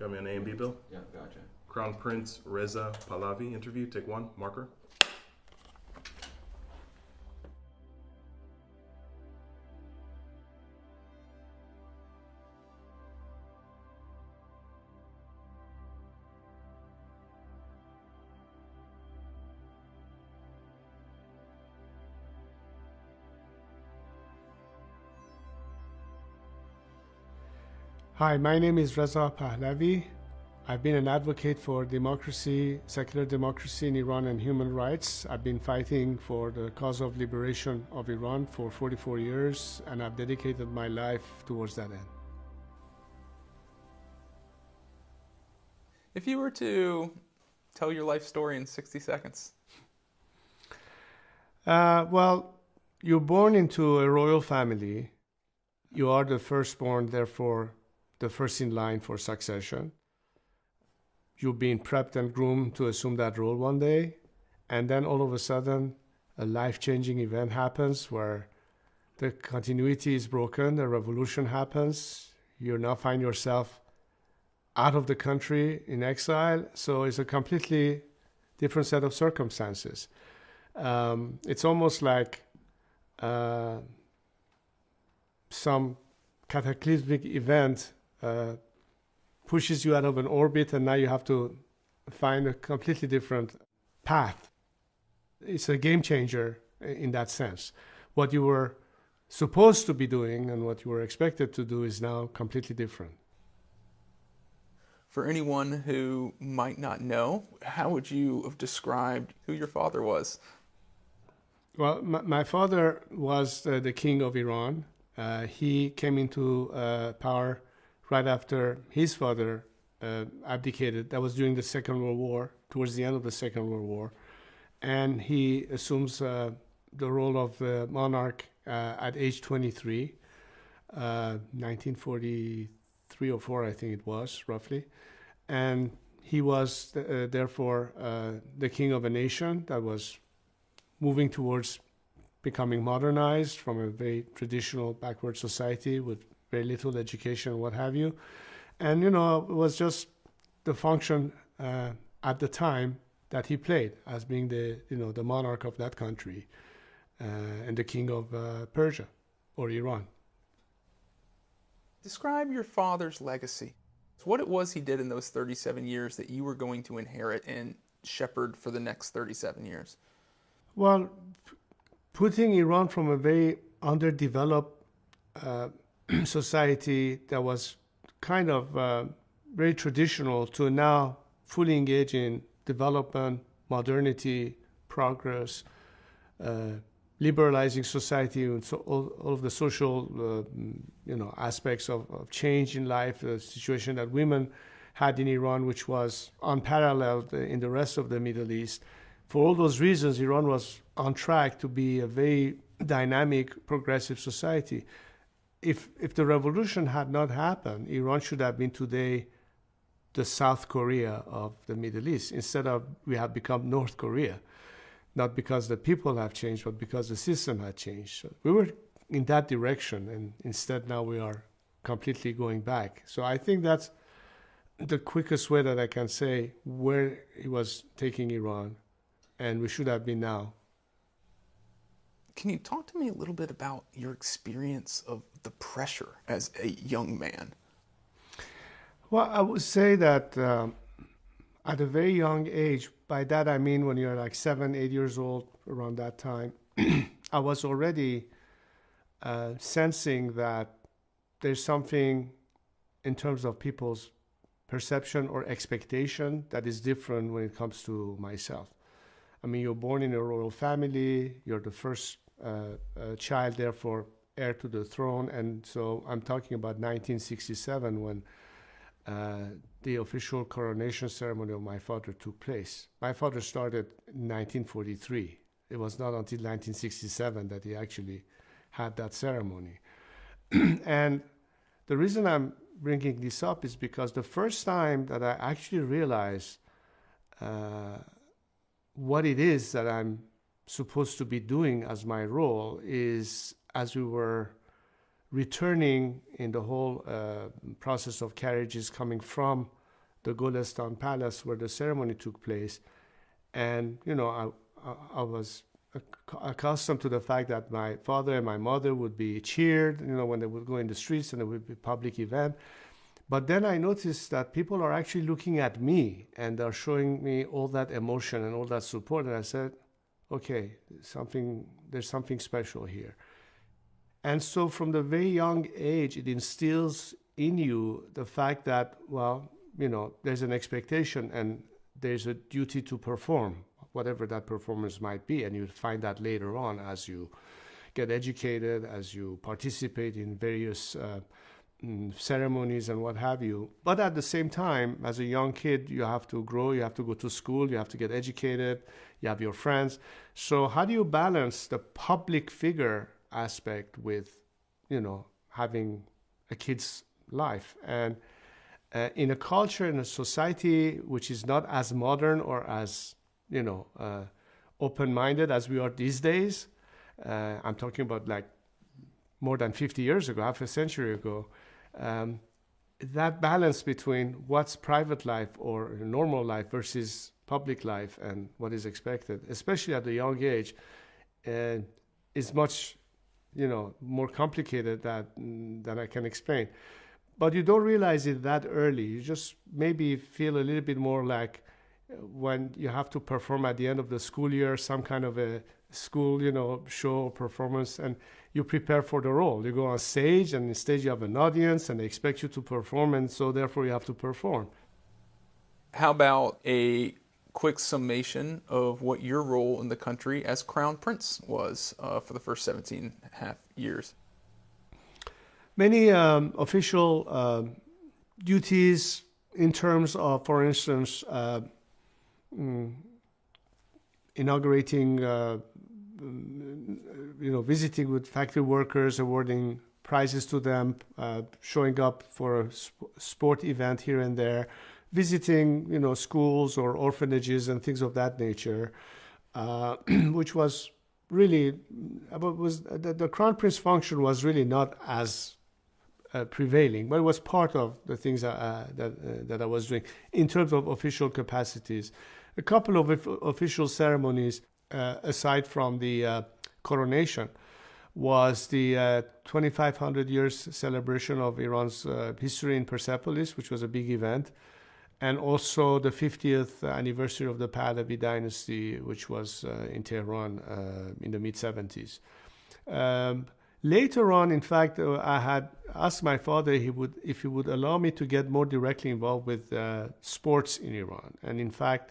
Got me on A and B, Bill? Yeah, gotcha. Crown Prince Reza Pahlavi interview, take one, marker. Hi, my name is Reza Pahlavi. I've been an advocate for democracy, secular democracy in Iran and human rights. I've been fighting for the cause of liberation of Iran for 44 years, and I've dedicated my life towards that end. If you were to tell your life story in 60 seconds. Well, you're born into a royal family. You are the firstborn, therefore the first in line for succession. You've been prepped and groomed to assume that role one day, and then all of a sudden a life-changing event happens where the continuity is broken, a revolution happens, you now find yourself out of the country in exile, so it's a completely different set of circumstances. It's almost like some cataclysmic event pushes you out of an orbit, and now you have to find a completely different path. It's a game changer in that sense. What you were supposed to be doing and what you were expected to do is now completely different. For anyone who might not know, how would you have described who your father was? Well, my father was the king of Iran. He came into power right after his father abdicated. That was during the Second World War, towards the end of the Second World War. And he assumes the role of the monarch at age 23, 1943 or 4, I think it was, roughly. And he was, therefore, the king of a nation that was moving towards becoming modernized from a very traditional backward society with very little education, what have you. And, it was just the function at the time that he played as being the monarch of that country and the king of Persia or Iran. Describe your father's legacy. What it was he did in those 37 years that you were going to inherit and shepherd for the next 37 years. Well, putting Iran from a very underdeveloped society that was kind of very traditional to now fully engage in development, modernity, progress, liberalizing society, and so all of the social aspects of change in life, the situation that women had in Iran, which was unparalleled in the rest of the Middle East. For all those reasons, Iran was on track to be a very dynamic, progressive society. If the revolution had not happened, Iran should have been today the South Korea of the Middle East. Instead of, we have become North Korea, not because the people have changed, but because the system had changed. So we were in that direction, and instead now we are completely going back. So I think that's the quickest way that I can say where he was taking Iran, and we should have been now. Can you talk to me a little bit about your experience of the pressure as a young man? Well, I would say that at a very young age, by that I mean when you're like 7, 8 years old, around that time, I was already sensing that there's something in terms of people's perception or expectation that is different when it comes to myself. I mean, you're born in a royal family, you're the first child, therefore heir to the throne, and so I'm talking about 1967 when the official coronation ceremony of my father took place. My father started in 1943. It was not until 1967 that he actually had that ceremony. And the reason I'm bringing this up is because the first time that I actually realized what it is that I'm supposed to be doing as my role is as we were returning in the whole process of carriages coming from the Golestan Palace where the ceremony took place. And, I was accustomed to the fact that my father and my mother would be cheered, when they would go in the streets and there would be a public event. But then I noticed that people are actually looking at me and they're showing me all that emotion and all that support. And I said, okay, there's something special here. And so from the very young age, it instills in you the fact that, there's an expectation and there's a duty to perform, whatever that performance might be. And you find that later on as you get educated, as you participate in various ceremonies and what have you. But at the same time, as a young kid, you have to grow, you have to go to school, you have to get educated, you have your friends. So how do you balance the public figure aspect with, having a kid's life? And in a culture, in a society which is not as modern or as, open-minded as we are these days, I'm talking about like more than 50 years ago, half a century ago, that balance between what's private life or normal life versus public life and what is expected, especially at a young age, is much, more complicated than I can explain. But you don't realize it that early. You just maybe feel a little bit more like when you have to perform at the end of the school year, some kind of a school, show or performance, and you prepare for the role. You go on stage, and on stage you have an audience, and they expect you to perform, and so therefore you have to perform. How about a quick summation of what your role in the country as Crown Prince was for the first 17.5 years? Many official duties in terms of, for instance, inaugurating, visiting with factory workers, awarding prizes to them, showing up for a sport event here and there, visiting, schools or orphanages and things of that nature, which was really, the Crown Prince function was really not as prevailing, but it was part of the things that I was doing in terms of official capacities. A couple of official ceremonies, aside from the coronation, was the 2500 years celebration of Iran's history in Persepolis, which was a big event, and also the 50th anniversary of the Pehlevi dynasty, which was in Tehran in the mid-70s. Later on, in fact, I had asked my father if he would allow me to get more directly involved with sports in Iran. And in fact,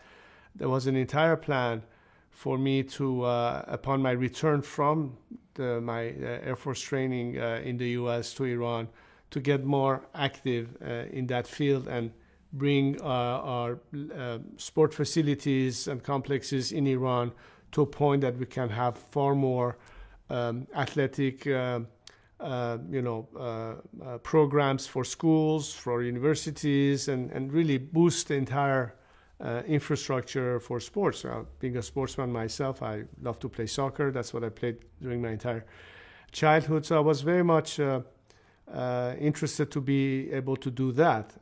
there was an entire plan for me to, upon my return from my Air Force training in the U.S. to Iran, to get more active in that field and bring our sport facilities and complexes in Iran to a point that we can have far more athletic, programs for schools, for universities, and really boost the entire infrastructure for sports. Being a sportsman myself, I love to play soccer. That's what I played during my entire childhood. So I was very much interested to be able to do that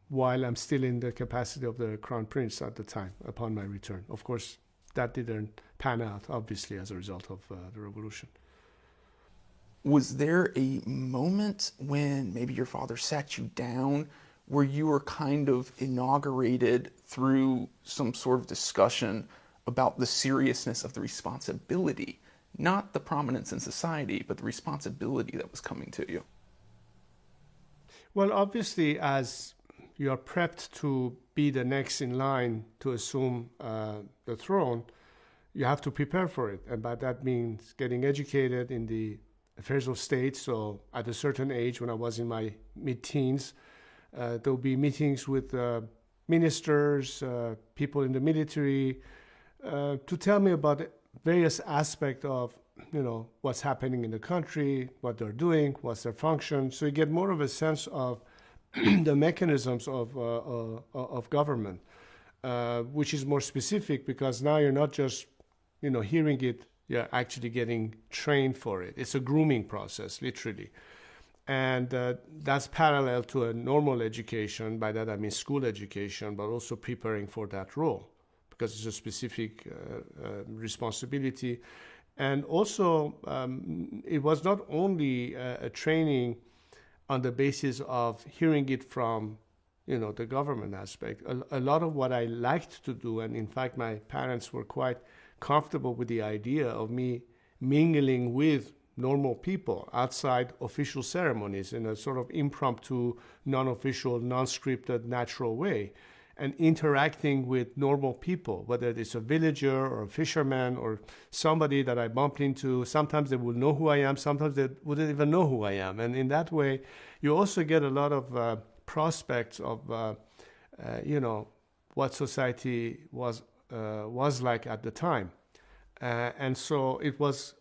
while I'm still in the capacity of the Crown Prince at the time, upon my return. Of course, that didn't pan out, obviously, as a result of the revolution. Was there a moment when maybe your father sat you down where you were kind of inaugurated through some sort of discussion about the seriousness of the responsibility, not the prominence in society, but the responsibility that was coming to you? Well, obviously, as you are prepped to be the next in line to assume the throne, you have to prepare for it. And by that means getting educated in the affairs of state. So at a certain age, when I was in my mid-teens, there will be meetings with ministers, people in the military, to tell me about various aspects of, what's happening in the country, what they're doing, what's their function. So you get more of a sense of the mechanisms of government, which is more specific because now you're not just, hearing it, you're actually getting trained for it. It's a grooming process, literally. And that's parallel to a normal education. By that I mean school education, but also preparing for that role, because it's a specific responsibility. And also, it was not only a training on the basis of hearing it from, the government aspect. A lot of what I liked to do, and in fact my parents were quite comfortable with the idea of me mingling with normal people outside official ceremonies in a sort of impromptu, non-official, non-scripted, natural way, and interacting with normal people, whether it's a villager or a fisherman or somebody that I bumped into. Sometimes they would know who I am, sometimes they wouldn't even know who I am. And in that way, you also get a lot of prospects of, what society was like at the time. And so it was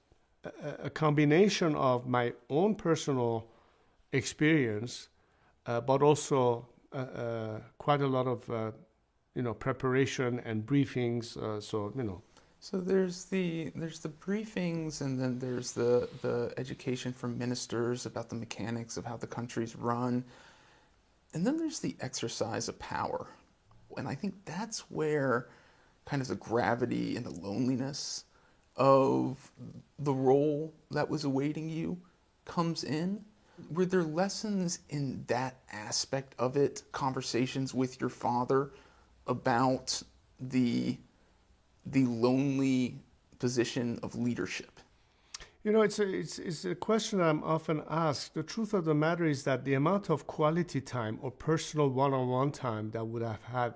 a combination of my own personal experience, but also quite a lot of preparation and briefings. So there's the briefings, and then there's the education from ministers about the mechanics of how the country's run, and then there's the exercise of power. And I think that's where kind of the gravity and the loneliness of the role that was awaiting you comes in. Were there lessons in that aspect of it, conversations with your father about the lonely position of leadership? It's a question I'm often asked. The truth of the matter is that the amount of quality time or personal one-on-one time that I would have had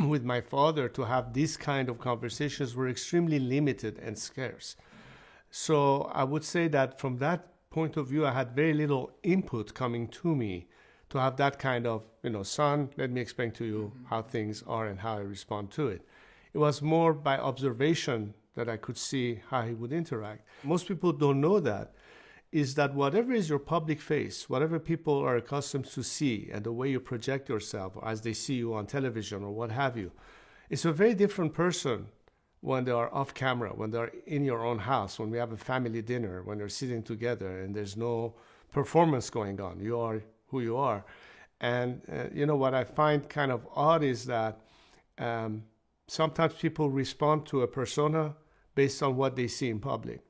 with my father to have these kind of conversations were extremely limited and scarce. So I would say that from that point of view, I had very little input coming to me to have that kind of, son, let me explain to you how things are and how I respond to it. It was more by observation that I could see how he would interact. Most people don't know that, is that whatever is your public face, whatever people are accustomed to see and the way you project yourself or as they see you on television or what have you, it's a very different person when they are off camera, when they're in your own house, when we have a family dinner, when they're sitting together and there's no performance going on. You are who you are. And what I find kind of odd is that sometimes people respond to a persona based on what they see in public.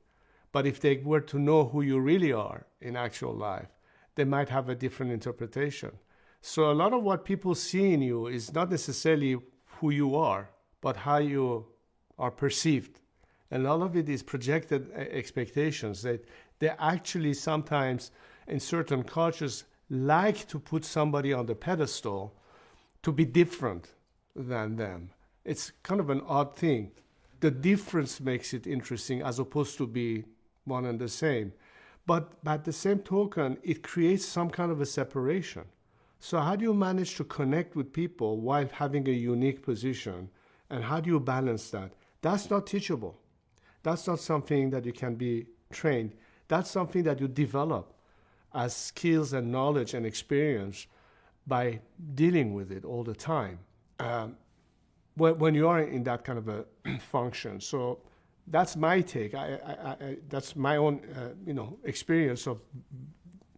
But if they were to know who you really are in actual life, they might have a different interpretation. So a lot of what people see in you is not necessarily who you are, but how you are perceived. And all of it is projected expectations that they actually sometimes in certain cultures like to put somebody on the pedestal to be different than them. It's kind of an odd thing. The difference makes it interesting as opposed to be one and the same. But by the same token, it creates some kind of a separation. So how do you manage to connect with people while having a unique position? And how do you balance that? That's not teachable. That's not something that you can be trained. That's something that you develop as skills and knowledge and experience by dealing with it all the time. When you are in that kind of a function. So that's my take. That's my own, experience of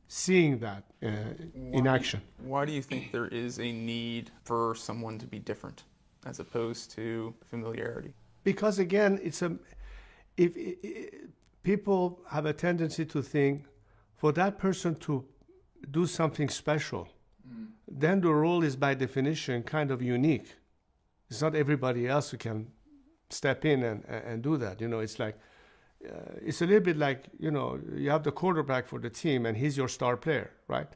seeing that in action. Why do you think there is a need for someone to be different as opposed to familiarity? Because again, if people have a tendency to think for that person to do something special, then the role is by definition kind of unique. It's not everybody else who can step in and do that. It's like, it's a little bit like, you have the quarterback for the team and he's your star player, right?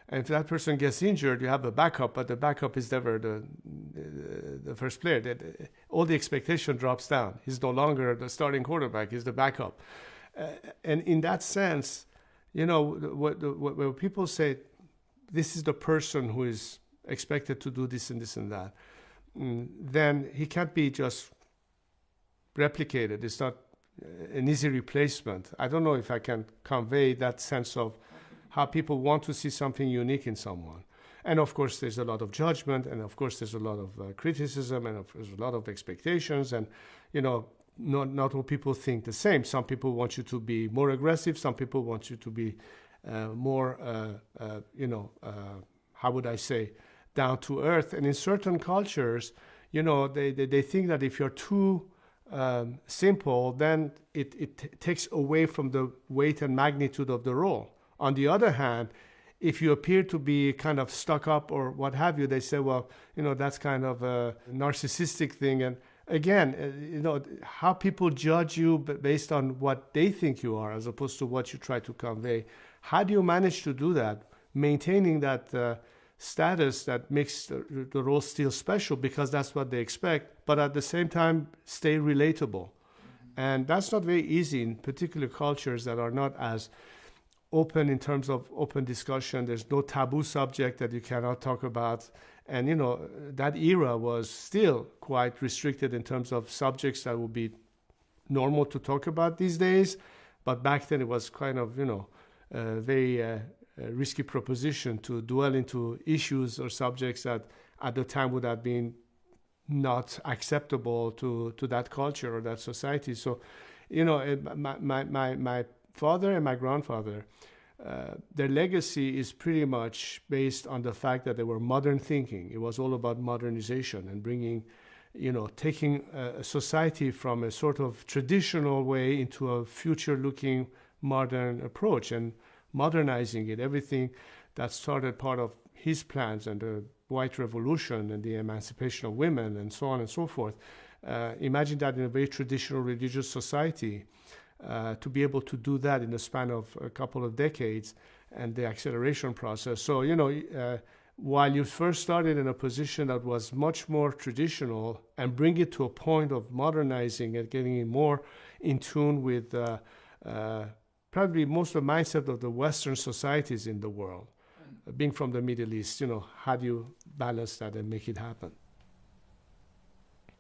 And if that person gets injured, you have a backup, but the backup is never the first player. All the expectation drops down. He's no longer the starting quarterback, he's the backup. And in that sense, when people say, this is the person who is expected to do this and this and that, then he can't be just replicated. It's not an easy replacement. I don't know if I can convey that sense of how people want to see something unique in someone. And of course, there's a lot of judgment, and of course, there's a lot of criticism, and there's a lot of expectations, and not all people think the same. Some people want you to be more aggressive. Some people want you to be more, how would I say, down to earth. And in certain cultures, they think that if you're too simple, then it takes away from the weight and magnitude of the role. On the other hand, if you appear to be kind of stuck up or what have you, they say, well, that's kind of a narcissistic thing. And again, how people judge you based on what they think you are as opposed to what you try to convey. How do you manage to do that? Maintaining that status that makes the role still special because that's what they expect, but at the same time stay relatable. And that's not very easy in particular cultures that are not as open in terms of open discussion. There's no taboo subject that you cannot talk about. And, that era was still quite restricted in terms of subjects that would be normal to talk about these days. But back then it was kind of, a very risky proposition to dwell into issues or subjects that at the time would have been not acceptable to that culture or that society. So, my father and my grandfather, their legacy is pretty much based on the fact that they were modern thinking. It was all about modernization and bringing, taking a society from a sort of traditional way into a future-looking modern approach and modernizing it. Everything that started part of his plans and the white revolution and the emancipation of women and so on and so forth. Imagine that in a very traditional religious society, to be able to do that in the span of a couple of decades and the acceleration process. So, while you first started in a position that was much more traditional and bring it to a point of modernizing and getting it more in tune with probably most of the mindset of the Western societies in the world, being from the Middle East, how do you balance that and make it happen?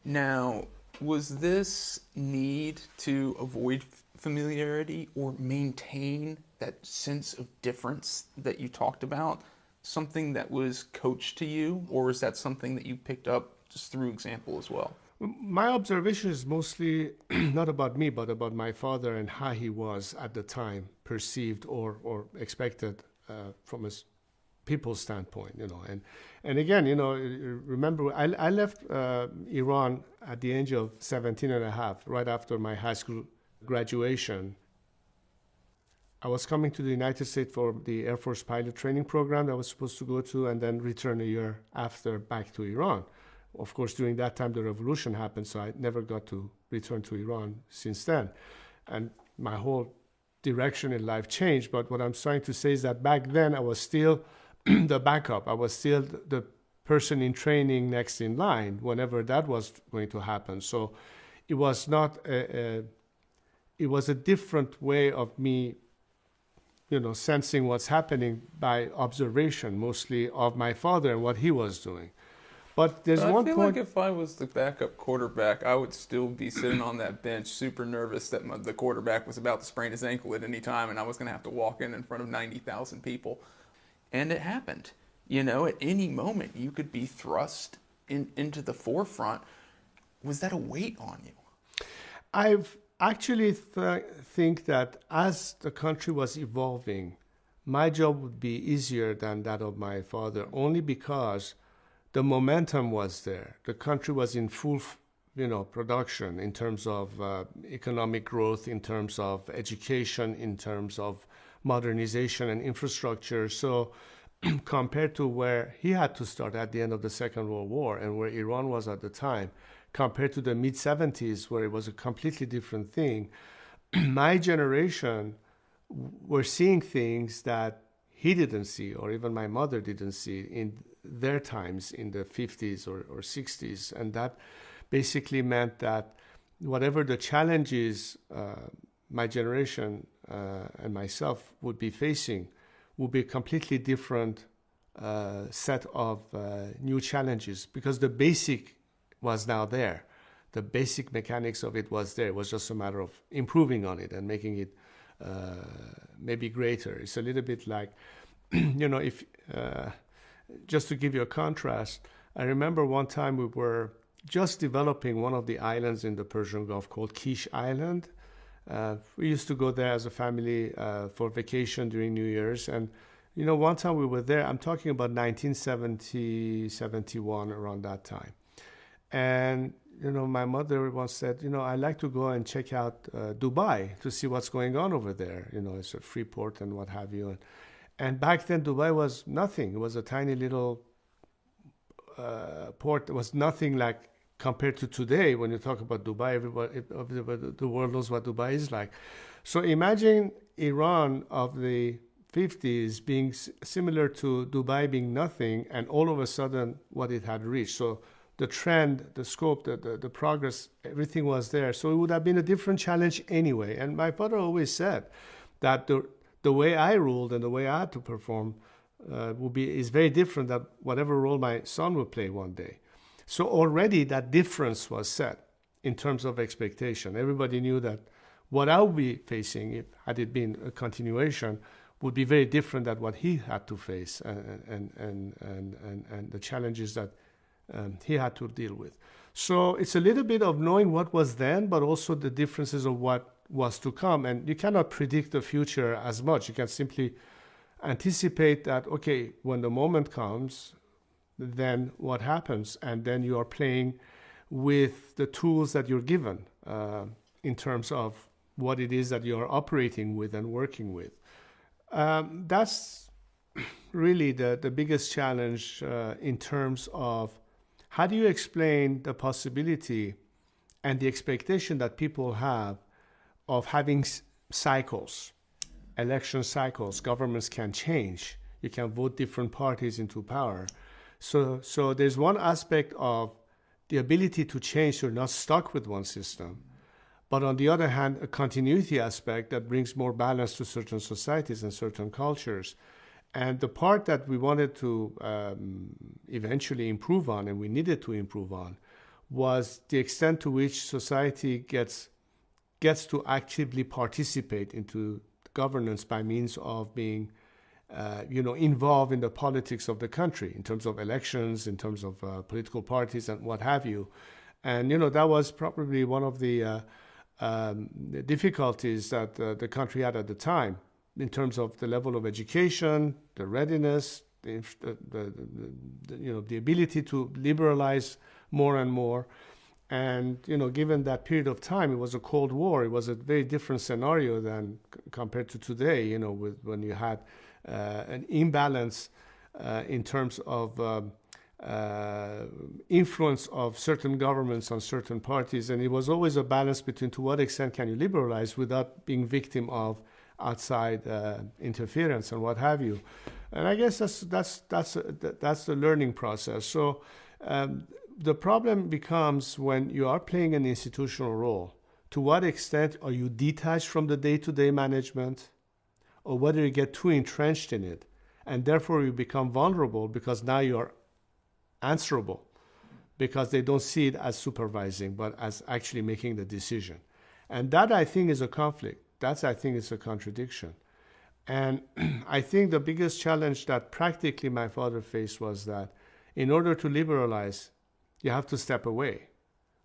Now, was this need to avoid familiarity or maintain that sense of difference that you talked about something that was coached to you, or is that something that you picked up just through example as well? My observation is mostly not about me, but about my father and how he was at the time perceived or expected from a people's standpoint, And again, remember, I left Iran at the age of 17 and a half, right after my high school graduation. I was coming to the United States for the Air Force pilot training program that I was supposed to go to and then return a year after back to Iran. Of course, during that time, the revolution happened, so I never got to return to Iran since then. And my whole direction in life changed. But what I'm trying to say is that back then, I was still the backup. I was still the person in training next in line whenever that was going to happen. So it was not it was a different way of me, sensing what's happening by observation, mostly of my father and what he was doing. But there's one point. I feel like if I was the backup quarterback, I would still be sitting on that bench, super nervous that the quarterback was about to sprain his ankle at any time, and I was going to have to walk in front of 90,000 people. And it happened. At any moment, you could be thrust into the forefront. Was that a weight on you? I've actually think that as the country was evolving, my job would be easier than that of my father, only because the momentum was there. The country was in full, production in terms of economic growth, in terms of education, in terms of modernization and infrastructure. So compared to where he had to start at the end of the Second World War and where Iran was at the time, compared to the mid-70s where it was a completely different thing, my generation were seeing things that he didn't see, or even my mother didn't see in their times in the 50s or 60s. And that basically meant that whatever the challenges my generation and myself would be facing would be a completely different set of new challenges, because the basic was now there. The basic mechanics of it was there. It was just a matter of improving on it and making it maybe greater. It's a little bit like, if just to give you a contrast, I remember one time we were just developing one of the islands in the Persian Gulf called Kish Island. We used to go there as a family for vacation during New Year's. And, you know, one time we were there, I'm talking about 1970, 71, around that time. And, you know, my mother once said, you know, I like to go and check out Dubai to see what's going on over there. You know, it's a free port and what have you. And back then, Dubai was nothing. It was a tiny little port. It was nothing like compared to today. When you talk about Dubai, everybody, the world knows what Dubai is like. So imagine Iran of the 50s being similar to Dubai being nothing, and all of a sudden what it had reached. So the trend, the scope, the progress, everything was there. So it would have been a different challenge anyway. And my father always said that the way I ruled and the way I had to perform is very different than whatever role my son would play one day. So already that difference was set in terms of expectation. Everybody knew that what I would be facing, had it been a continuation, would be very different than what he had to face and the challenges that he had to deal with. So it's a little bit of knowing what was then, but also the differences of what was to come. And you cannot predict the future as much. You can simply anticipate that, okay, when the moment comes, then what happens? And then you are playing with the tools that you're given in terms of what it is that you are operating with and working with. That's really the biggest challenge in terms of how do you explain the possibility and the expectation that people have of having cycles, election cycles. Governments can change. You can vote different parties into power. So there's one aspect of the ability to change, so you're not stuck with one system. But on the other hand, a continuity aspect that brings more balance to certain societies and certain cultures. And the part that we wanted to eventually improve on, and we needed to improve on, was the extent to which society gets to actively participate into governance by means of being involved in the politics of the country in terms of elections, in terms of political parties and what have you. And, you know, that was probably one of the difficulties that the country had at the time in terms of the level of education, the readiness, the ability to liberalize more and more. And, you know, given that period of time, it was a Cold War. It was a very different scenario than compared to today, you know, when you had an imbalance in terms of influence of certain governments on certain parties. And it was always a balance between to what extent can you liberalize without being victim of outside interference and what have you. And I guess that's the learning process. So the problem becomes when you are playing an institutional role, to what extent are you detached from the day-to-day management, or whether you get too entrenched in it, and therefore you become vulnerable because now you're answerable, because they don't see it as supervising, but as actually making the decision. And that, I think, is a conflict. That's, I think, is a contradiction. And I think the biggest challenge that practically my father faced was that in order to liberalize, you have to step away.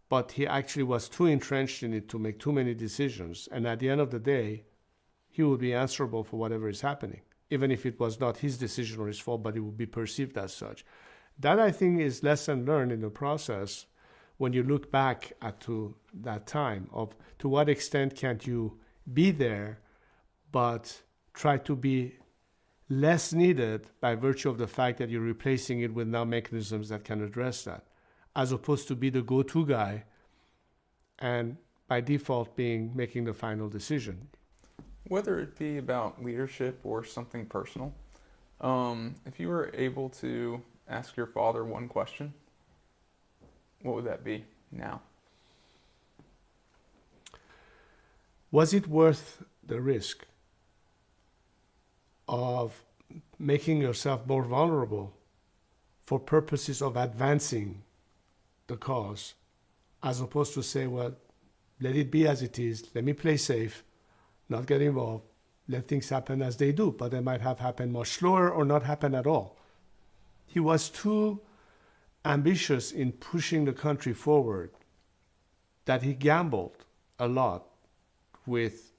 But he actually was too entrenched in it to make too many decisions. And at the end of the day, he would be answerable for whatever is happening, even if it was not his decision or his fault, but it would be perceived as such. That, I think, is lesson learned in the process when you look back to that time of to what extent can't you be there, but try to be less needed by virtue of the fact that you're replacing it with now mechanisms that can address that, as opposed to be the go-to guy and by default making the final decision. Whether it be about leadership or something personal, if you were able to ask your father one question, what would that be now? Was it worth the risk of making yourself more vulnerable for purposes of advancing the cause, as opposed to say, well, let it be as it is, let me play safe, not get involved, let things happen as they do, but they might have happened much slower or not happen at all. He was too ambitious in pushing the country forward that he gambled a lot with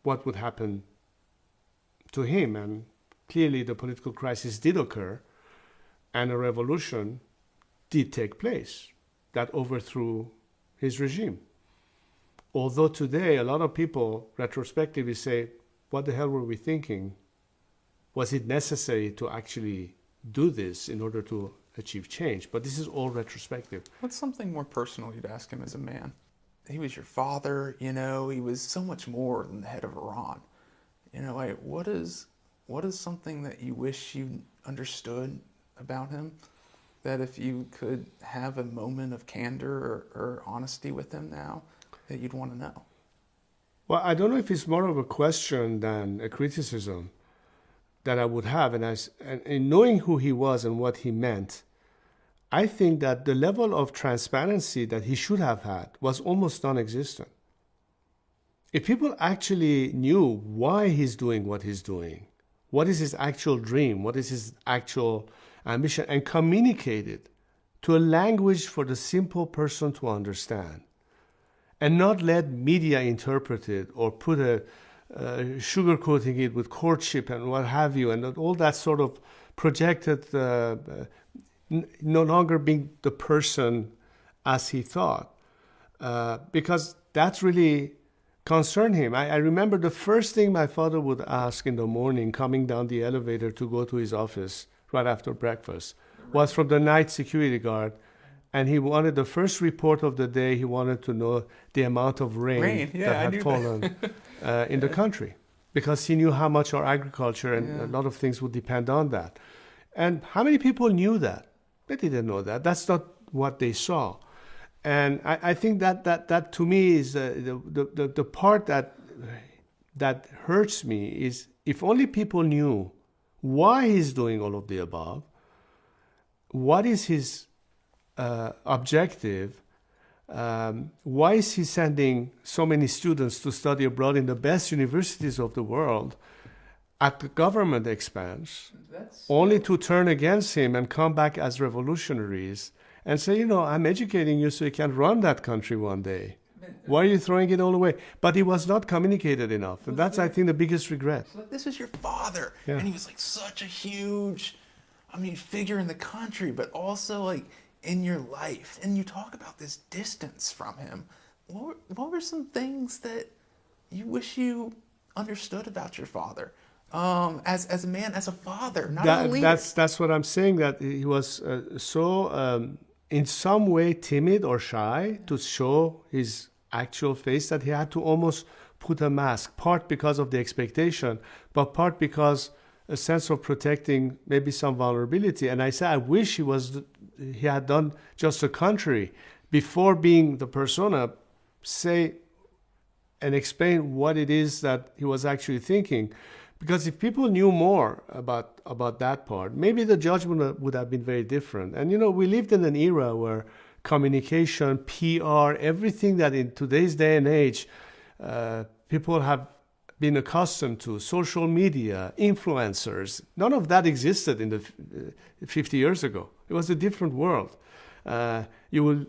what would happen to him. And clearly the political crisis did occur, and a revolution did take place that overthrew his regime. Although today a lot of people retrospectively say, what the hell were we thinking? Was it necessary to actually do this in order to achieve change? But this is all retrospective. What's something more personal you'd ask him as a man? He was your father, you know, he was so much more than the head of Iran. You know, like, what is something that you wish you understood about him, that if you could have a moment of candor or honesty with him now, that you'd want to know? Well, I don't know if it's more of a question than a criticism that I would have. And in knowing who he was and what he meant, I think that the level of transparency that he should have had was almost non-existent. If people actually knew why he's doing what he's doing, what is his actual dream, what is his actual ambition, and communicated to a language for the simple person to understand, and not let media interpret it or put sugarcoating it with courtship and what have you, and all that sort of projected, no longer being the person as he thought, because that really concerned him. I remember the first thing my father would ask in the morning, coming down the elevator to go to his office right after breakfast, was from the night security guard. And he wanted the first report of the day. He wanted to know the amount of rain that had fallen in the country, because he knew how much our agriculture and a lot of things would depend on that. And how many people knew that? They didn't know that. That's not what they saw. And I think that to me is the part that hurts me, is if only people knew why he's doing all of the above, what is his objective, why is he sending so many students to study abroad in the best universities of the world at the government expense, only to turn against him and come back as revolutionaries and say, you know, I'm educating you so you can run that country one day. Why are you throwing it all away? But it was not communicated enough. And that's, I think, the biggest regret. This is your father. Yeah. And he was like such a huge, figure in the country, but also like in your life. And you talk about this distance from him. What were some things that you wish you understood about your father? As a man, as a father, not a leader. That's what I'm saying, that he was so in some way timid or shy to show his actual face, that he had to almost put a mask, part because of the expectation, but part because a sense of protecting maybe some vulnerability. And I say, I wish he had done just the contrary. Before being the persona, say and explain what it is that he was actually thinking. Because if people knew more about that part, maybe the judgment would have been very different. And, you know, we lived in an era where communication, PR, everything that in today's day and age people have been accustomed to, social media, influencers, none of that existed in the 50 years ago. It was a different world. You will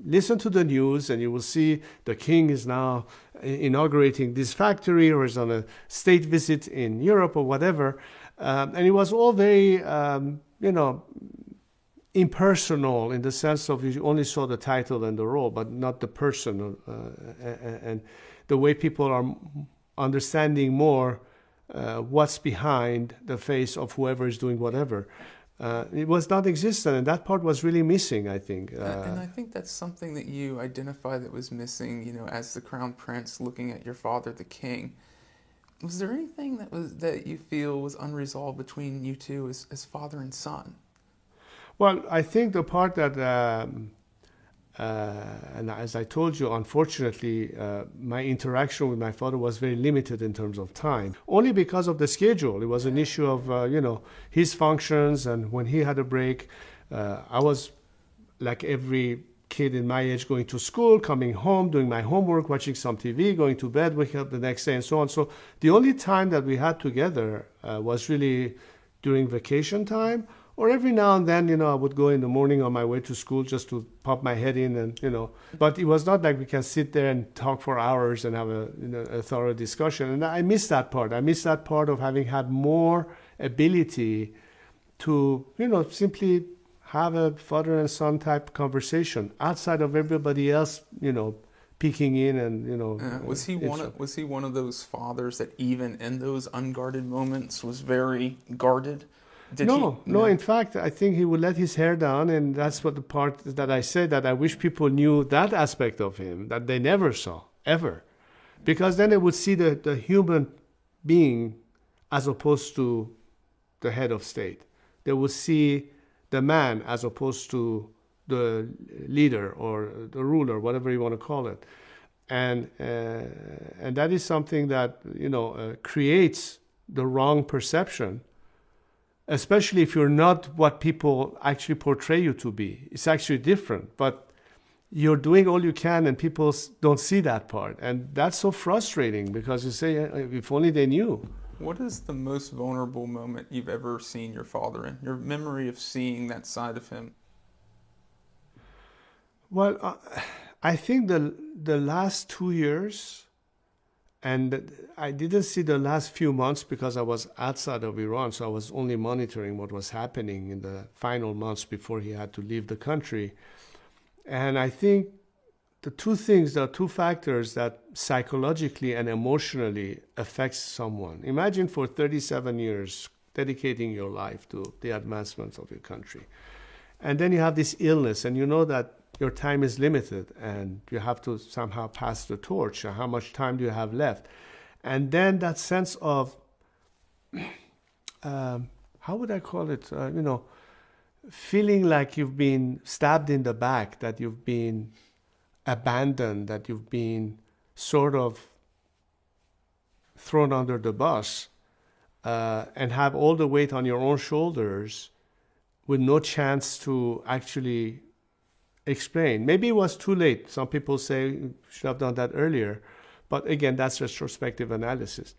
listen to the news and you will see the king is now inaugurating this factory, or is on a state visit in Europe or whatever. And it was all very, impersonal, in the sense of you only saw the title and the role, but not the person. And the way people are understanding more what's behind the face of whoever is doing whatever. It was not existent, and that part was really missing, I think. And I think that's something that you identify that was missing, you know, as the crown prince looking at your father, the king. Was there anything that you feel was unresolved between you two as father and son? Well, I think the part that, and as I told you, unfortunately, my interaction with my father was very limited in terms of time, only because of the schedule. It was an issue of, his functions, and when he had a break, I was like every kid in my age, going to school, coming home, doing my homework, watching some TV, going to bed, waking up the next day, and so on. So the only time that we had together was really during vacation time, Or every now and then, I would go in the morning on my way to school just to pop my head in and, but it was not like we can sit there and talk for hours and have a thorough discussion. And I miss that part. I miss that part of having had more ability to, simply have a father and son type conversation outside of everybody else, peeking in and, was he one of those fathers that even in those unguarded moments was very guarded? No. In fact, I think he would let his hair down, and that's what the part that I said, that I wish people knew that aspect of him that they never saw, ever. Because then they would see the human being as opposed to the head of state. They would see the man as opposed to the leader or the ruler, whatever you want to call it. And that is something that, creates the wrong perception, especially if you're not what people actually portray you to be. It's actually different, but you're doing all you can and people don't see that part. And that's so frustrating because you say, if only they knew. What is the most vulnerable moment you've ever seen your father in? Your memory of seeing that side of him? Well, I think the last 2 years, and I didn't see the last few months because I was outside of Iran, so I was only monitoring what was happening in the final months before he had to leave the country. And I think the there are two factors that psychologically and emotionally affects someone. Imagine for 37 years dedicating your life to the advancement of your country. And then you have this illness and you know that your time is limited and you have to somehow pass the torch. How much time do you have left? And then that sense of, how would I call it? Feeling like you've been stabbed in the back, that you've been abandoned, that you've been sort of thrown under the bus, and have all the weight on your own shoulders with no chance to actually explain. Maybe it was too late. Some people say you should have done that earlier. But again, that's retrospective analysis.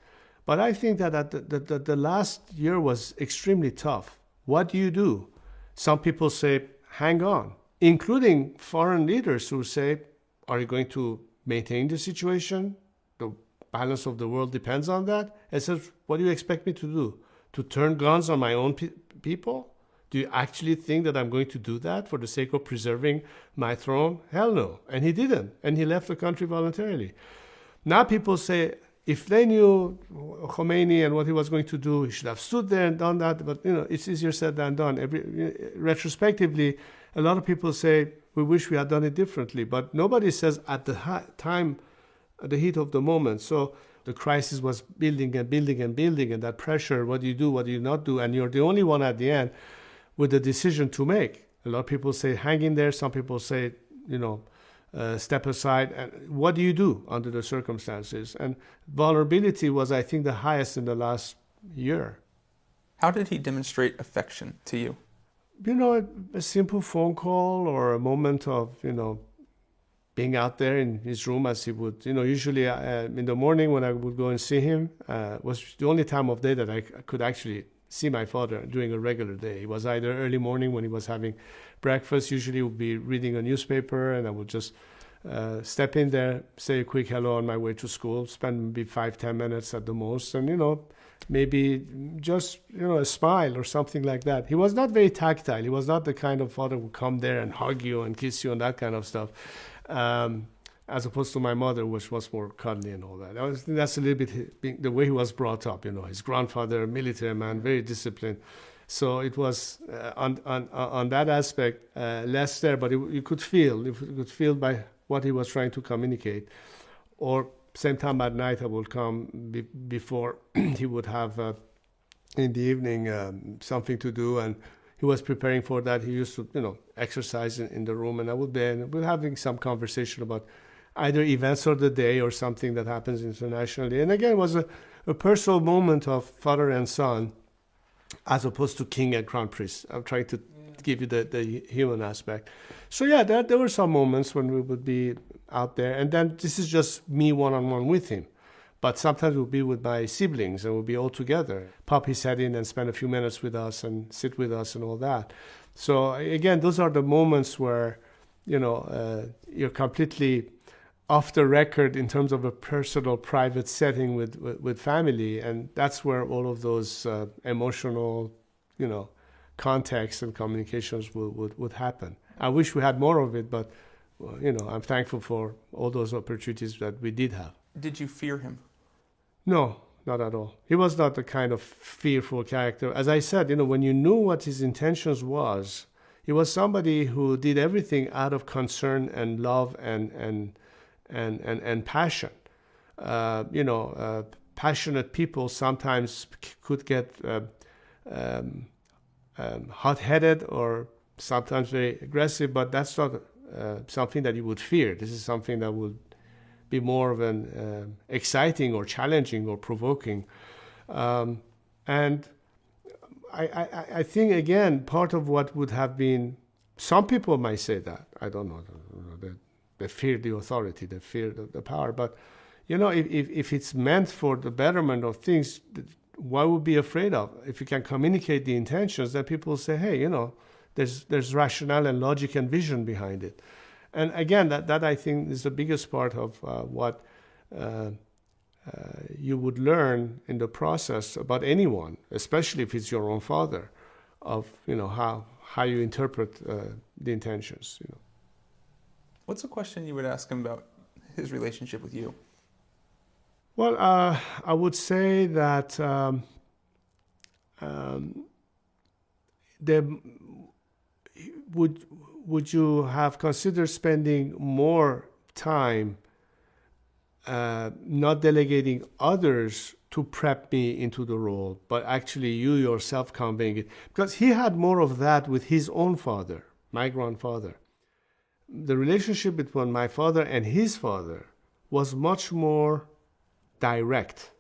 But I think that the last year was extremely tough. What do you do? Some people say, hang on, including foreign leaders who say, are you going to maintain the situation? The balance of the world depends on that. I said, what do you expect me to do? To turn guns on my own people? Do you actually think that I'm going to do that for the sake of preserving my throne? Hell no. And he didn't. And he left the country voluntarily. Now people say, if they knew Khomeini and what he was going to do, he should have stood there and done that. But, it's easier said than done. Retrospectively, a lot of people say, we wish we had done it differently. But nobody says at the time, at the heat of the moment. So the crisis was building and building and building. And that pressure, what do you do, what do you not do? And you're the only one at the end with a decision to make. A lot of people say, hang in there. Some people say, step aside. And what do you do under the circumstances? And vulnerability was, I think, the highest in the last year. How did he demonstrate affection to you? A simple phone call or a moment of, being out there in his room as he would, usually in the morning when I would go and see him, was the only time of day that I could actually see my father during a regular day. It was either early morning when he was having breakfast. Usually he would be reading a newspaper and I would just step in there, say a quick hello on my way to school, spend maybe 5-10 minutes at the most, and maybe just a smile or something like that. He was not very tactile. He was not the kind of father who would come there and hug you and kiss you and that kind of stuff, as opposed to my mother, which was more cuddly and all that. That's a little bit the way he was brought up. His grandfather, a military man, very disciplined. So it was on that aspect less there, but you could feel by what he was trying to communicate. Or same time at night, I would come before he would have in the evening something to do, and he was preparing for that. He used to exercise in the room, and I would be and we're having some conversation about either events of the day or something that happens internationally. And again, it was a personal moment of father and son, as opposed to king and crown prince. I'm trying to give you the human aspect. So yeah, there were some moments when we would be out there, and then this is just me one-on-one with him. But sometimes we'll be with my siblings and we'll be all together. Poppy sat in and spent a few minutes with us and sit with us and all that. So again, those are the moments where, you're completely off the record in terms of a personal, private setting with family. And that's where all of those emotional, contexts and communications would happen. I wish we had more of it, but, I'm thankful for all those opportunities that we did have. Did you fear him? No, not at all. He was not the kind of fearful character. As I said, when you knew what his intentions was, he was somebody who did everything out of concern and love and passion. Passionate people sometimes could get hot-headed or sometimes very aggressive, but that's not something that you would fear. This is something that would be more of an exciting or challenging or provoking. And I think, again, part of what would have been, some people might say that, I don't know, they fear the authority, they fear the power, but, if it's meant for the betterment of things, why would be afraid of? If you can communicate the intentions, then people say, hey, there's rationale and logic and vision behind it. And again, that I think is the biggest part of what you would learn in the process about anyone, especially if it's your own father, of how you interpret the intentions. What's a question you would ask him about his relationship with you? Well, I would say that would you have considered spending more time not delegating others to prep me into the role, but actually you yourself conveying it? Because he had more of that with his own father, my grandfather. The relationship between my father and his father was much more direct.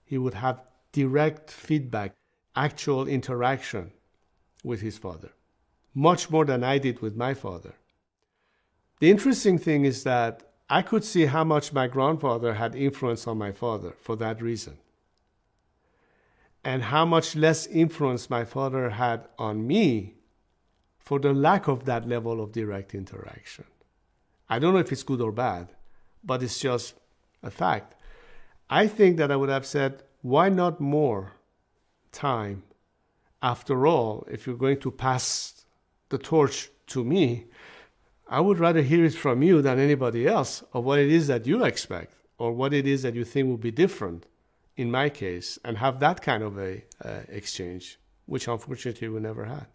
He would have direct feedback, actual interaction with his father, much more than I did with my father. The interesting thing is that I could see how much my grandfather had influence on my father for that reason, and how much less influence my father had on me for the lack of that level of direct interaction. I don't know if it's good or bad, but it's just a fact. I think that I would have said, why not more time? After all, if you're going to pass the torch to me, I would rather hear it from you than anybody else of what it is that you expect or what it is that you think will be different in my case, and have that kind of a exchange, which unfortunately we never had.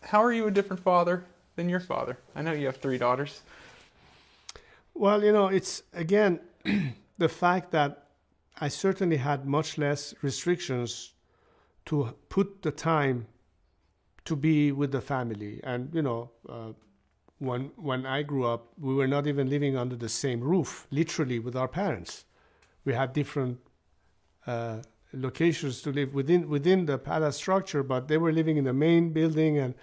How are you a different father than your father? I know you have 3 daughters. Well, it's, again, the fact that I certainly had much less restrictions to put the time to be with the family. And, when I grew up, we were not even living under the same roof, literally, with our parents. We had different locations to live within the palace structure, but they were living in the main building, and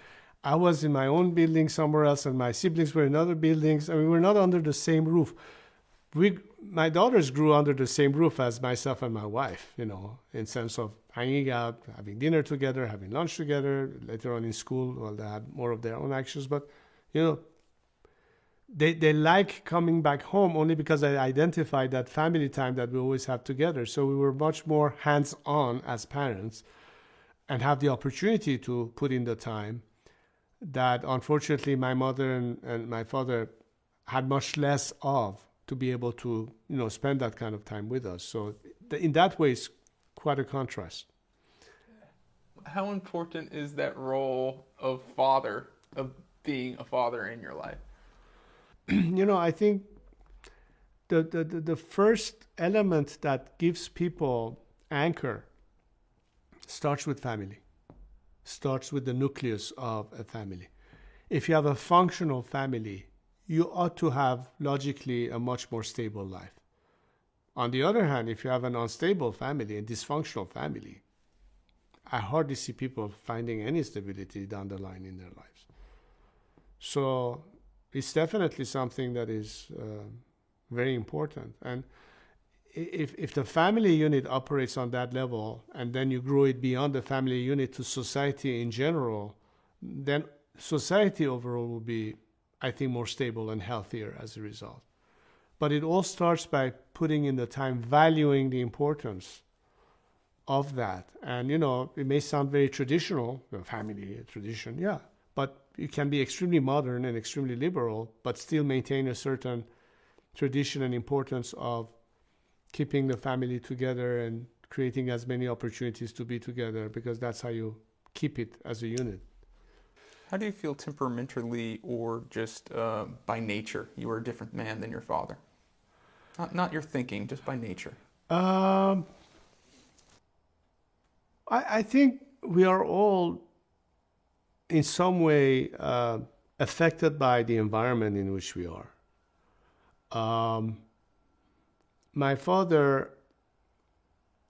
I was in my own building somewhere else, and my siblings were in other buildings, and we were not under the same roof. My daughters grew under the same roof as myself and my wife, in sense of hanging out, having dinner together, having lunch together. Later on in school, well, they had more of their own actions, but, they like coming back home only because I identified that family time that we always have together. So we were much more hands-on as parents and have the opportunity to put in the time that, unfortunately, my mother and my father had much less of, to be able to, spend that kind of time with us. So in that way, it's quite a contrast. How important is that role of father, of being a father in your life? I think the first element that gives people anchor starts with family, starts with the nucleus of a family. If you have a functional family, you ought to have, logically, a much more stable life. On the other hand, if you have an unstable family, a dysfunctional family, I hardly see people finding any stability down the line in their lives. So it's definitely something that is very important. And if the family unit operates on that level, and then you grow it beyond the family unit to society in general, then society overall will be, I think, more stable and healthier as a result. But it all starts by putting in the time, valuing the importance of that. And, you know, it may sound very traditional, family tradition, yeah, but you can be extremely modern and extremely liberal, but still maintain a certain tradition and importance of keeping the family together and creating as many opportunities to be together, because that's how you keep it as a unit. How do you feel temperamentally or just by nature? You are a different man than your father. Not your thinking, just by nature. I think we are all in some way affected by the environment in which we are. My father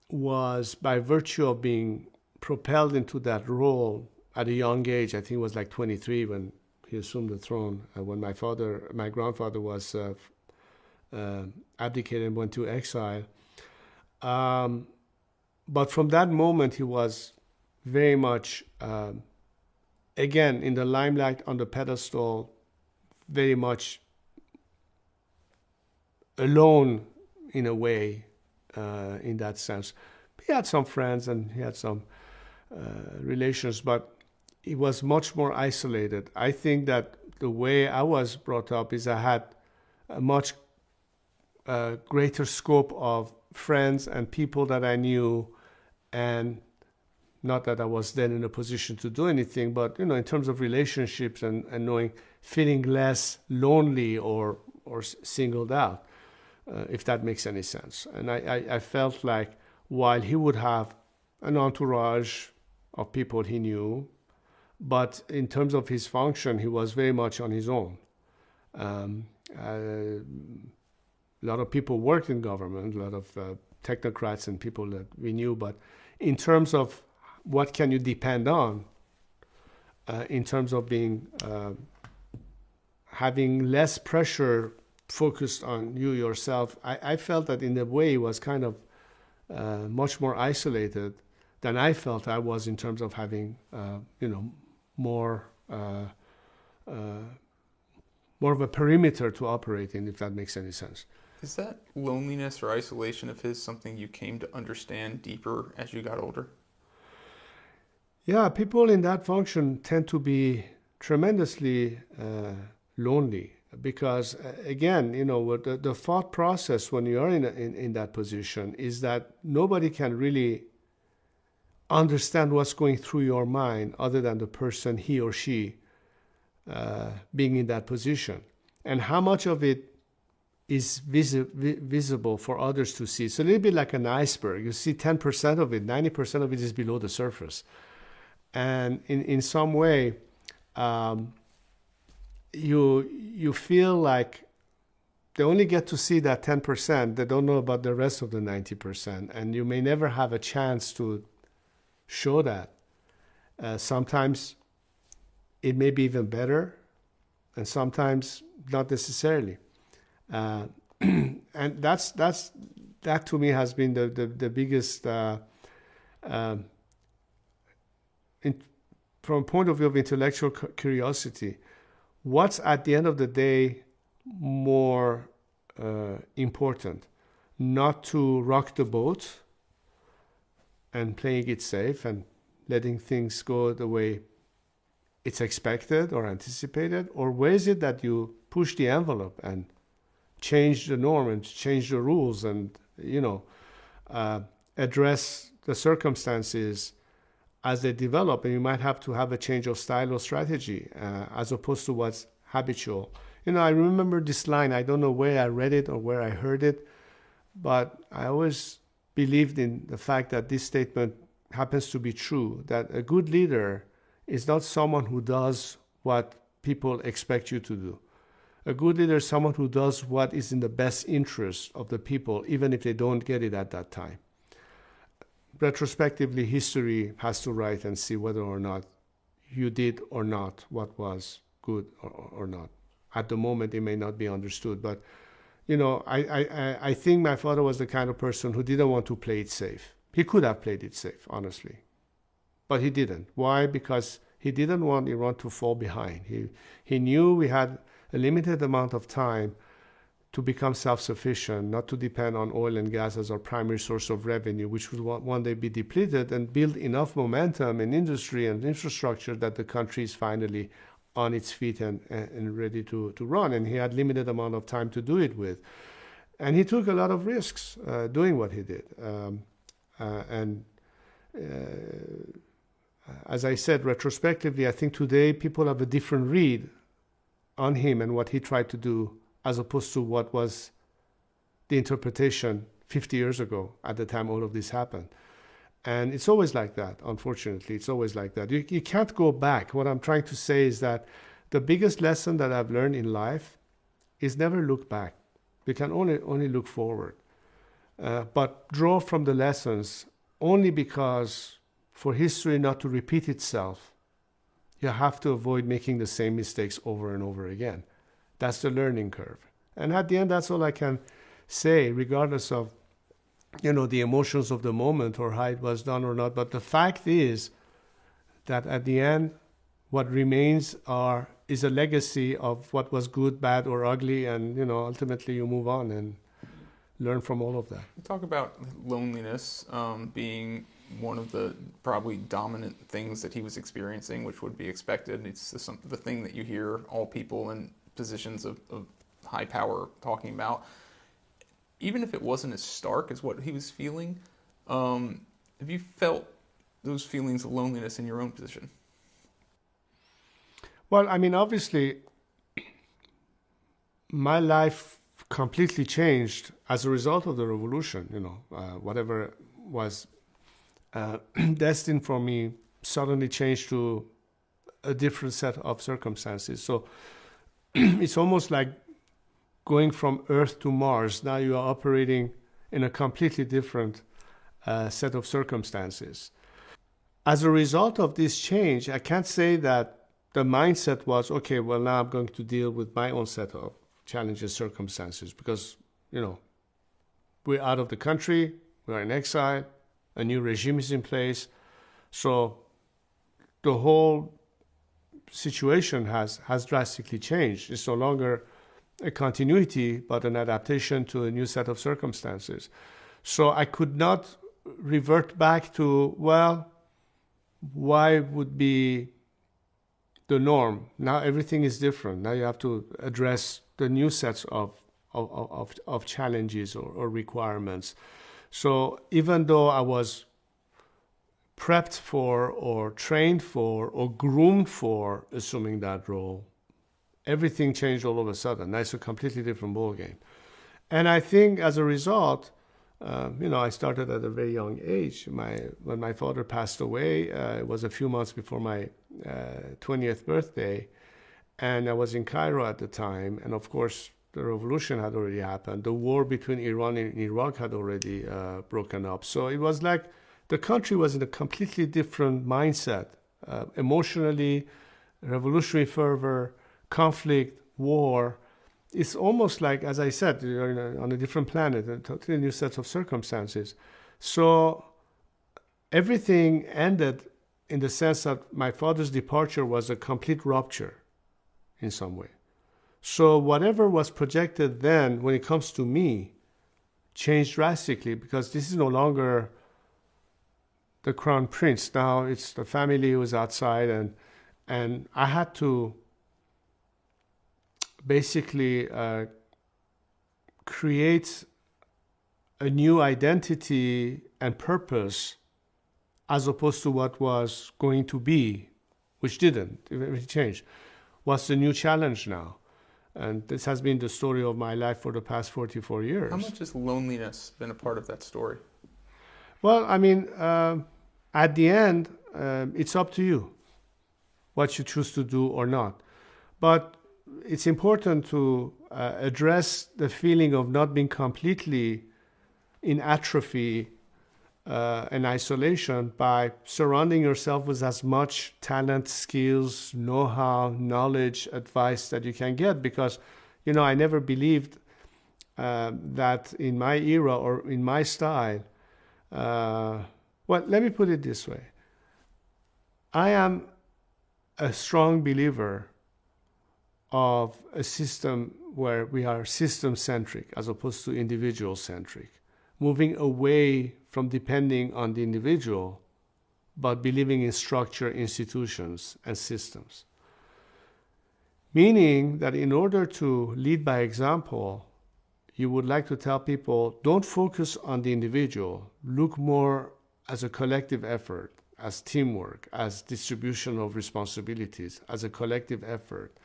was, by virtue of being propelled into that role at a young age, I think it was like 23 when he assumed the throne, when my grandfather was abdicated and went to exile. But from that moment, he was very much, again, in the limelight, on the pedestal, very much alone in a way, in that sense. He had some friends and he had some relations, but he was much more isolated. I think that the way I was brought up is I had a much greater scope of friends and people that I knew, and not that I was then in a position to do anything, but, you know, in terms of relationships and knowing, feeling less lonely or singled out. If that makes any sense. And I felt like while he would have an entourage of people he knew, but in terms of his function, he was very much on his own. A lot of people worked in government, a lot of technocrats and people that we knew, but in terms of what can you depend on, in terms of being having less pressure focused on you yourself, I felt that in a way he was kind of much more isolated than I felt I was in terms of having, more of a perimeter to operate in, if that makes any sense. Is that loneliness or isolation of his something you came to understand deeper as you got older? Yeah, people in that function tend to be tremendously lonely. Because again, you know, the thought process when you are in that position is that nobody can really understand what's going through your mind other than the person, he or she, being in that position. And how much of it is visible for others to see. It's a little bit like an iceberg. You see 10% of it, 90% of it is below the surface. And in some way, you feel like they only get to see that 10%. They don't know about the rest of the 90%. And you may never have a chance to show that. Sometimes it may be even better, and sometimes not necessarily. And that to me has been the biggest, from a point of view of intellectual curiosity, what's at the end of the day more important? Not to rock the boat and playing it safe and letting things go the way it's expected or anticipated, or where is it that you push the envelope and change the norm and change the rules and, address the circumstances as they develop, and you might have to have a change of style or strategy as opposed to what's habitual. I remember this line, I don't know where I read it or where I heard it, but I always believed in the fact that this statement happens to be true, that a good leader is not someone who does what people expect you to do. A good leader is someone who does what is in the best interest of the people, even if they don't get it at that time. Retrospectively, history has to write and see whether or not you did or not what was good or not. At the moment, it may not be understood, but I think my father was the kind of person who didn't want to play it safe. He could have played it safe, honestly, but he didn't. Why? Because he didn't want Iran to fall behind. He knew we had a limited amount of time to become self-sufficient, not to depend on oil and gas as our primary source of revenue, which would one day be depleted, and build enough momentum in industry and infrastructure that the country is finally on its feet and ready to run. And he had limited amount of time to do it with. And he took a lot of risks doing what he did. As I said, retrospectively, I think today people have a different read on him and what he tried to do, as opposed to what was the interpretation 50 years ago at the time all of this happened. And it's always like that, unfortunately. It's always like that. You can't go back. What I'm trying to say is that the biggest lesson that I've learned in life is never look back. You can only look forward. But draw from the lessons only because for history not to repeat itself, you have to avoid making the same mistakes over and over again. That's the learning curve. And at the end, that's all I can say, regardless of, the emotions of the moment or how it was done or not. But the fact is that at the end, what remains is a legacy of what was good, bad, or ugly. And, ultimately you move on and learn from all of that. You talk about loneliness being one of the probably dominant things that he was experiencing, which would be expected. It's the thing that you hear all people in positions of high power talking about. Even if it wasn't as stark as what he was feeling, have you felt those feelings of loneliness in your own position? Well, obviously, my life completely changed as a result of the revolution. Whatever was destined for me suddenly changed to a different set of circumstances. So it's almost like going from Earth to Mars. Now you are operating in a completely different set of circumstances. As a result of this change, I can't say that the mindset was, okay, well, now I'm going to deal with my own set of challenges, circumstances, because, we're out of the country, we're in exile, a new regime is in place. So the whole situation has drastically changed. It's no longer a continuity, but an adaptation to a new set of circumstances. So I could not revert back to, well, why would be the norm? Now everything is different. Now you have to address the new sets of challenges or requirements. So even though I was prepped for or trained for or groomed for assuming that role, everything changed all of a sudden. Now it's a completely different ballgame. And I think as a result, I started at a very young age. When my father passed away, it was a few months before my 20th birthday, and I was in Cairo at the time. And of course, the revolution had already happened. The war between Iran and Iraq had already broken up. So it was like the country was in a completely different mindset, emotionally, revolutionary fervor, conflict, war. It's almost like, as I said, you're on a different planet, a totally new set of circumstances. So everything ended in the sense that my father's departure was a complete rupture in some way. So whatever was projected then, when it comes to me, changed drastically, because this is no longer the crown prince. Now it's the family who is outside, and I had to basically create a new identity and purpose as opposed to what was going to be, which didn't. It changed. What's the new challenge now? And this has been the story of my life for the past 44 years. How much has loneliness been a part of that story? Well, at the end, it's up to you what you choose to do or not. But it's important to address the feeling of not being completely in atrophy and isolation by surrounding yourself with as much talent, skills, know-how, knowledge, advice that you can get. Because, I never believed that in my era or in my style, well, let me put it this way. I am a strong believer of a system where we are system-centric as opposed to individual-centric, moving away from depending on the individual, but believing in structure, institutions, and systems. Meaning that in order to lead by example, you would like to tell people, don't focus on the individual, look more as a collective effort, as teamwork, as distribution of responsibilities, as a collective effort,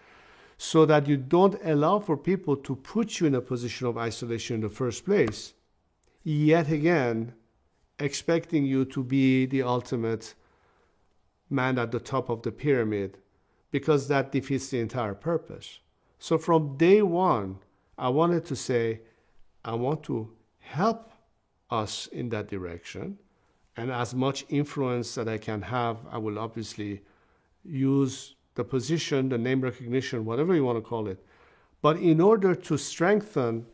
so that you don't allow for people to put you in a position of isolation in the first place, yet again, expecting you to be the ultimate man at the top of the pyramid, because that defeats the entire purpose. So from day one, I wanted to say, I want to help us in that direction, and as much influence that I can have, I will obviously use the position, the name recognition, whatever you want to call it, but in order to strengthen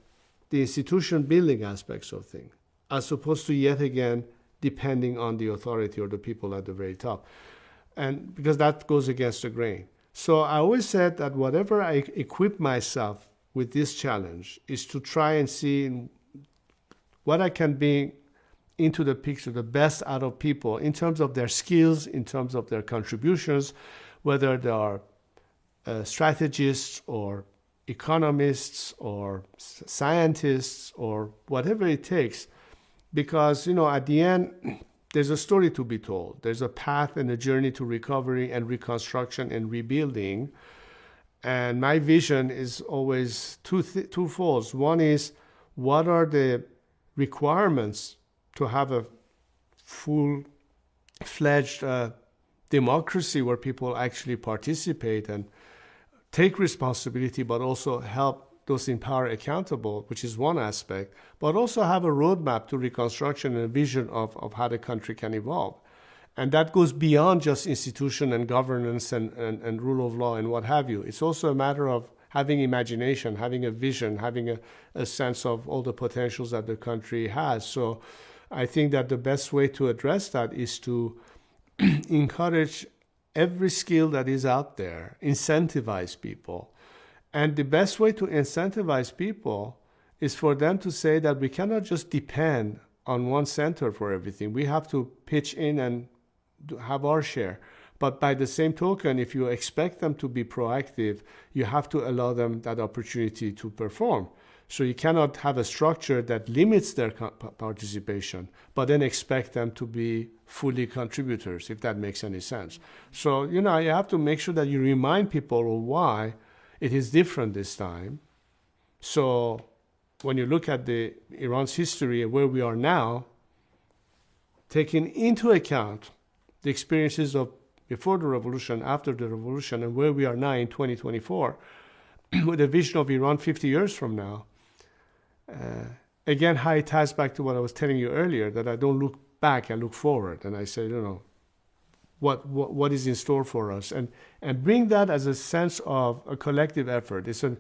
the institution building aspects of things, as opposed to yet again depending on the authority or the people at the very top. And because that goes against the grain. So I always said that whatever I equip myself with this challenge is to try and see what I can bring into the picture, the best out of people in terms of their skills, in terms of their contributions, whether they are strategists or economists or scientists or whatever it takes. Because, at the end, there's a story to be told. There's a path and a journey to recovery and reconstruction and rebuilding. And my vision is always twofold. One is, what are the requirements to have a full-fledged democracy where people actually participate and take responsibility, but also help those in power accountable, which is one aspect, but also have a roadmap to reconstruction and a vision of how the country can evolve. And that goes beyond just institution and governance and rule of law and what have you. It's also a matter of having imagination, having a vision, having a sense of all the potentials that the country has. So I think that the best way to address that is to encourage every skill that is out there, incentivize people. And the best way to incentivize people is for them to say that we cannot just depend on one center for everything. We have to pitch in and have our share. But by the same token, if you expect them to be proactive, you have to allow them that opportunity to perform. So you cannot have a structure that limits their participation, but then expect them to be fully contributors, if that makes any sense. So, you have to make sure that you remind people of why it is different this time. So when you look at Iran's history and where we are now, taking into account the experiences of before the revolution, after the revolution, and where we are now in 2024, with a vision of Iran 50 years from now, again, how it ties back to what I was telling you earlier, that I don't look back, I look forward. And I say, what is in store for us, and bring that as a sense of a collective effort. It's a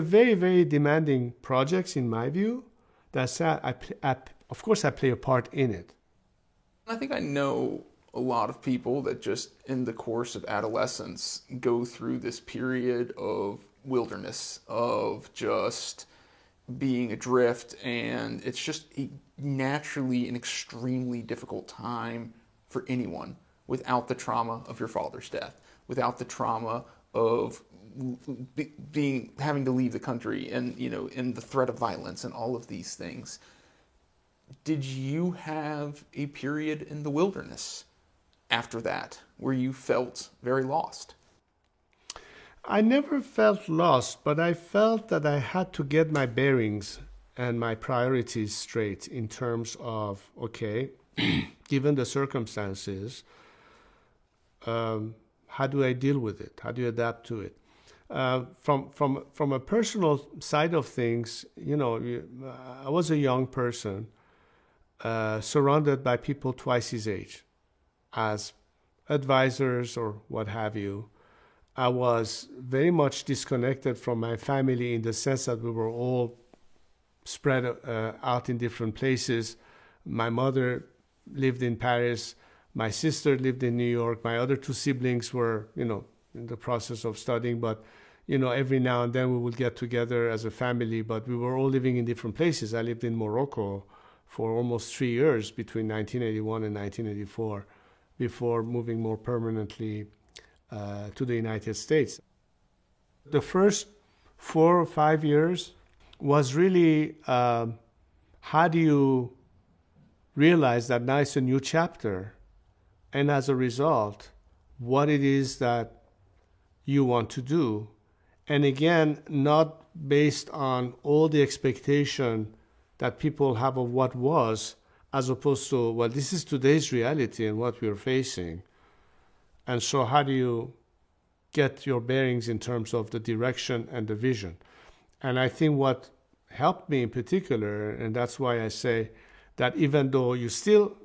very, very demanding project in my view. Of course I play a part in it. I think I know a lot of people that just in the course of adolescence go through this period of wilderness, of just being adrift, and it's just naturally an extremely difficult time for anyone without the trauma of your father's death, without the trauma of having to leave the country and and the threat of violence and all of these things. Did you have a period in the wilderness after that where you felt very lost? I never felt lost, but I felt that I had to get my bearings and my priorities straight in terms of, okay, given the circumstances, how do I deal with it? How do you adapt to it? From a personal side of things, I was a young person surrounded by people twice his age as advisors or what have you. I was very much disconnected from my family in the sense that we were all spread out in different places. My mother lived in Paris. My sister lived in New York. My other two siblings were, in the process of studying. But, every now and then we would get together as a family. But we were all living in different places. I lived in Morocco for almost 3 years between 1981 and 1984 before moving more permanently to the United States. The first 4 or 5 years was really how do you realize that now it's a new chapter, and as a result, what it is that you want to do. And again, not based on all the expectation that people have of what was, as opposed to, well, this is today's reality and what we're facing. And so how do you get your bearings in terms of the direction and the vision? And I think what helped me in particular, and that's why I say that even though you still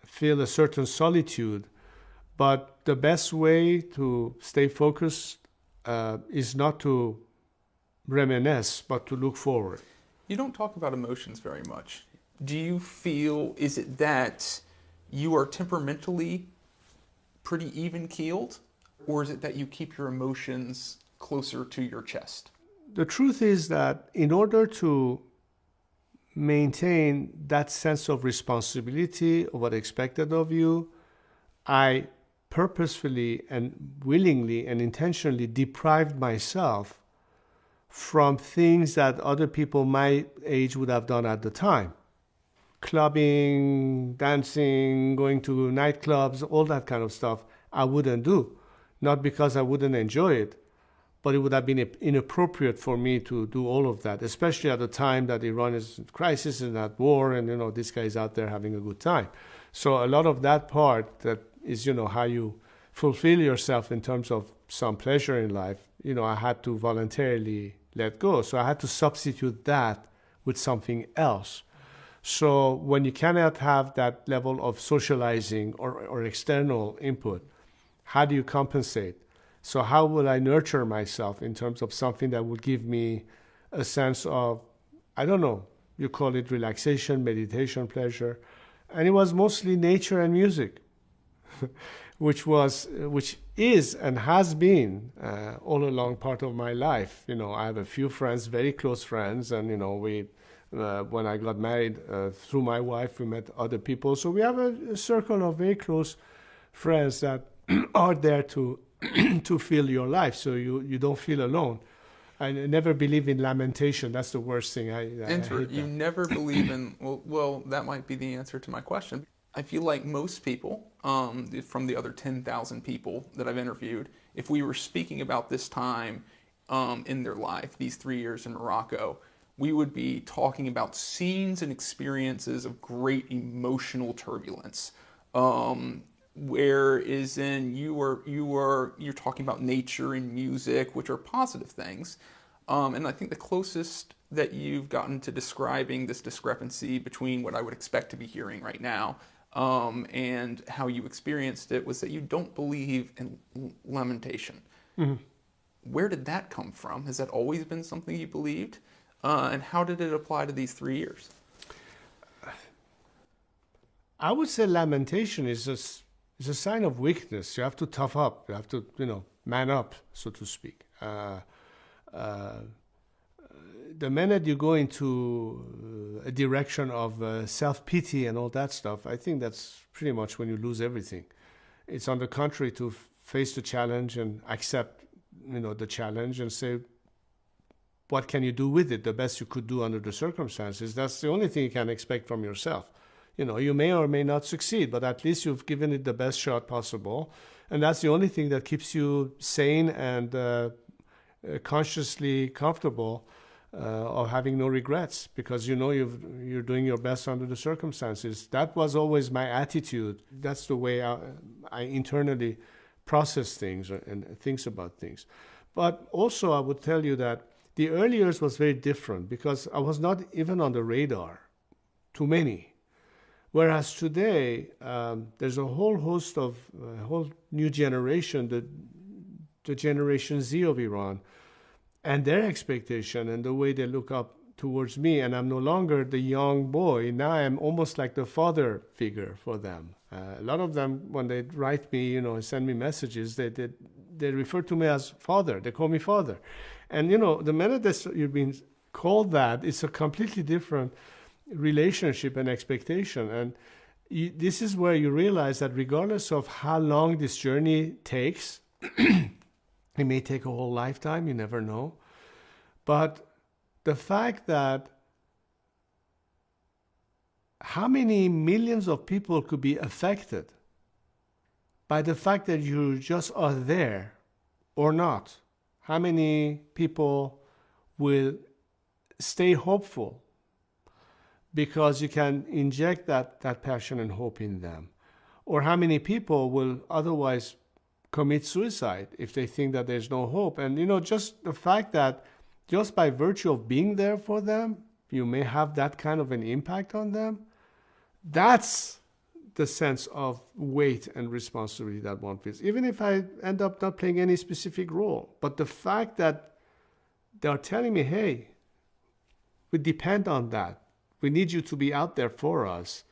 feel a certain solitude, but the best way to stay focused is not to reminisce, but to look forward. You don't talk about emotions very much. Do you feel, is it that you are temperamentally pretty even-keeled, or is it that you keep your emotions closer to your chest? The truth is that in order to maintain that sense of responsibility of what expected of you, I purposefully and willingly and intentionally deprived myself from things that other people my age would have done at the time. Clubbing, dancing, going to nightclubs, all that kind of stuff, I wouldn't do. Not because I wouldn't enjoy it, but it would have been inappropriate for me to do all of that, especially at the time that Iran is in crisis and at war, and this guy is out there having a good time. So a lot of that part that is, how you fulfill yourself in terms of some pleasure in life, I had to voluntarily let go. So I had to substitute that with something else. So when you cannot have that level of socializing or external input, how do you compensate? So how will I nurture myself in terms of something that would give me a sense of, I don't know, you call it relaxation, meditation, pleasure. And it was mostly nature and music, which is and has been all along part of my life. I have a few friends, very close friends, and we when I got married through my wife, we met other people. So we have a circle of very close friends that are there to fill your life, so you don't feel alone. I never believe in lamentation. That's the worst thing. I hate that. You never believe in, well, that might be the answer to my question. I feel like most people, from the other 10,000 people that I've interviewed, if we were speaking about this time in their life, these 3 years in Morocco, we would be talking about scenes and experiences of great emotional turbulence. Whereas you're talking about nature and music, which are positive things. And I think the closest that you've gotten to describing this discrepancy between what I would expect to be hearing right now and how you experienced it was that you don't believe in lamentation. Mm-hmm. Where did that come from? Has that always been something you believed? And how did it apply to these 3 years? I would say lamentation is a sign of weakness. You have to tough up. You have to, man up, so to speak. The minute you go into a direction of self-pity and all that stuff, I think that's pretty much when you lose everything. It's on the contrary to face the challenge and accept, the challenge and say, what can you do with it? The best you could do under the circumstances. That's the only thing you can expect from yourself. You may or may not succeed, but at least you've given it the best shot possible. And that's the only thing that keeps you sane and consciously comfortable of having no regrets, because you're doing your best under the circumstances. That was always my attitude. That's the way I internally process things and think about things. But also I would tell you that the early years was very different because I was not even on the radar to many. Whereas today, there's a whole host of, a whole new generation that the Generation Z of Iran and their expectation and the way they look up towards me. And I'm no longer the young boy. Now I'm almost like the father figure for them. A lot of them, when they write me, and send me messages, they refer to me as father. They call me father. And, the minute that you've been called that, it's a completely different relationship and expectation. And this is where you realize that regardless of how long this journey takes, it may take a whole lifetime, you never know. But the fact that how many millions of people could be affected by the fact that you just are there or not? How many people will stay hopeful because you can inject that passion and hope in them? Or how many people will otherwise commit suicide if they think that there's no hope? And, just the fact that just by virtue of being there for them, you may have that kind of an impact on them. That's the sense of weight and responsibility that one feels, even if I end up not playing any specific role. But the fact that they are telling me, hey, we depend on that. We need you to be out there for us.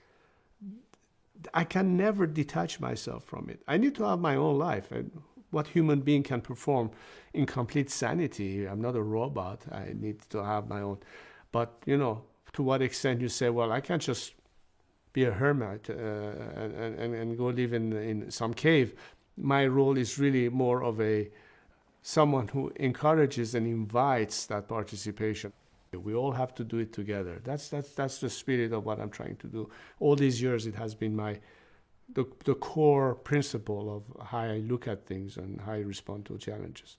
I can never detach myself from it. I need to have my own life. And what human being can perform in complete sanity? I'm not a robot. I need to have my own. But, to what extent you say, well, I can't just be a hermit and go live in some cave. My role is really more of someone who encourages and invites that participation. We all have to do it together. That's the spirit of what I'm trying to do. All these years, it has been the core principle of how I look at things and how I respond to challenges.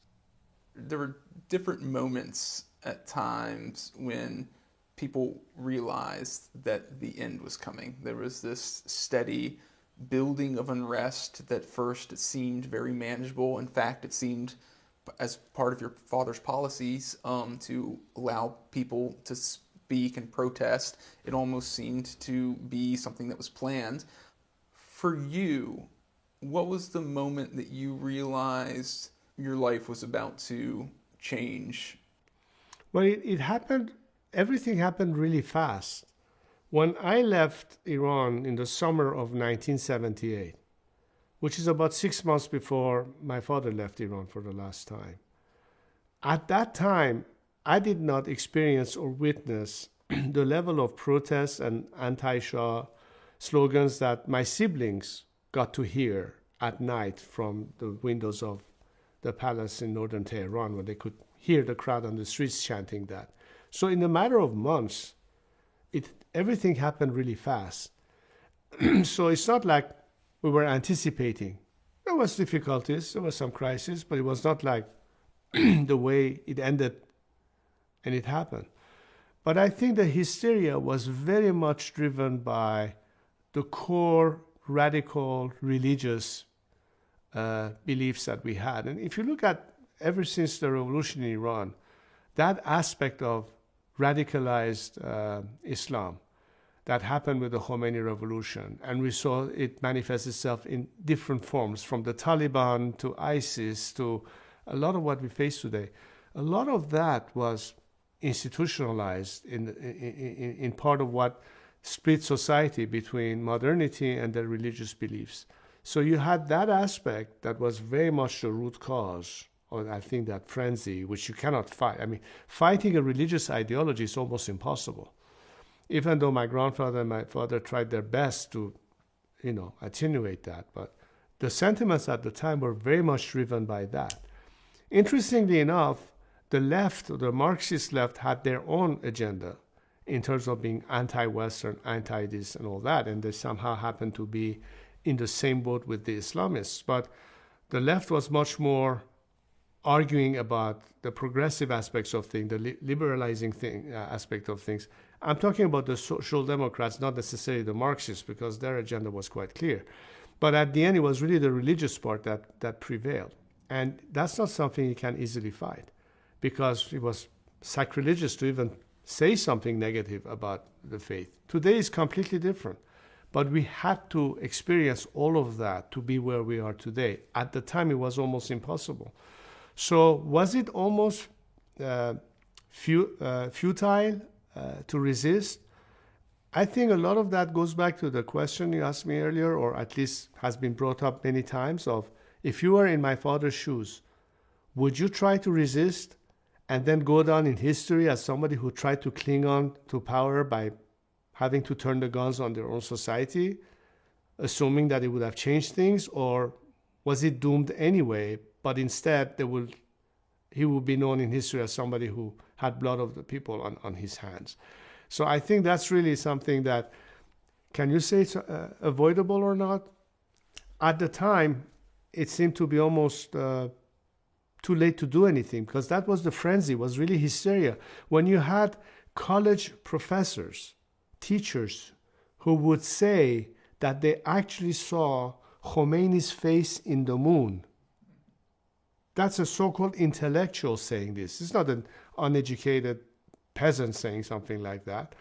There were different moments at times when people realized that the end was coming. There was this steady building of unrest that first it seemed very manageable. In fact, it seemed, as part of your father's policies, to allow people to speak and protest. It almost seemed to be something that was planned. For you, what was the moment that you realized your life was about to change? Well, it happened, everything happened really fast. When I left Iran in the summer of 1978, which is about 6 months before my father left Iran for the last time. At that time, I did not experience or witness the level of protests and anti-Shah slogans that my siblings got to hear at night from the windows of the palace in northern Tehran, where they could hear the crowd on the streets chanting that. So in a matter of months, everything happened really fast. So it's not like we were anticipating. There was difficulties, there was some crisis, but it was not like the way it ended and it happened. But I think the hysteria was very much driven by the core radical religious beliefs that we had. And if you look at ever since the revolution in Iran, that aspect of radicalized Islam that happened with the Khomeini revolution, and we saw it manifest itself in different forms, from the Taliban to ISIS to a lot of what we face today. A lot of that was institutionalized in part of what split society between modernity and the religious beliefs. So you had that aspect that was very much the root cause of, I think, that frenzy, which you cannot fight. I mean, fighting a religious ideology is almost impossible. Even though my grandfather and my father tried their best to, attenuate that. But the sentiments at the time were very much driven by that. Interestingly enough, the left, or the Marxist left, had their own agenda in terms of being anti-Western, anti-this and all that, and they somehow happened to be in the same boat with the Islamists. But the left was much more arguing about the progressive aspects of things, the liberalizing aspect of things. I'm talking about the social democrats, not necessarily the Marxists, because their agenda was quite clear. But at the end, it was really the religious part that prevailed. And that's not something you can easily fight, because it was sacrilegious to even say something negative about the faith. Today is completely different. But we had to experience all of that to be where we are today. At the time, it was almost impossible. So was it almost futile to resist? I think a lot of that goes back to the question you asked me earlier, or at least has been brought up many times, of if you were in my father's shoes, would you try to resist and then go down in history as somebody who tried to cling on to power by having to turn the guns on their own society, assuming that it would have changed things? Or was it doomed anyway, but instead he would be known in history as somebody who had blood of the people on his hands? So I think that's really something that, can you say it's avoidable or not? At the time, it seemed to be almost too late to do anything, because that was the frenzy, was really hysteria. When you had college professors, teachers, who would say that they actually saw Khomeini's face in the moon. That's a so-called intellectual saying this. It's not an uneducated peasant saying something like that.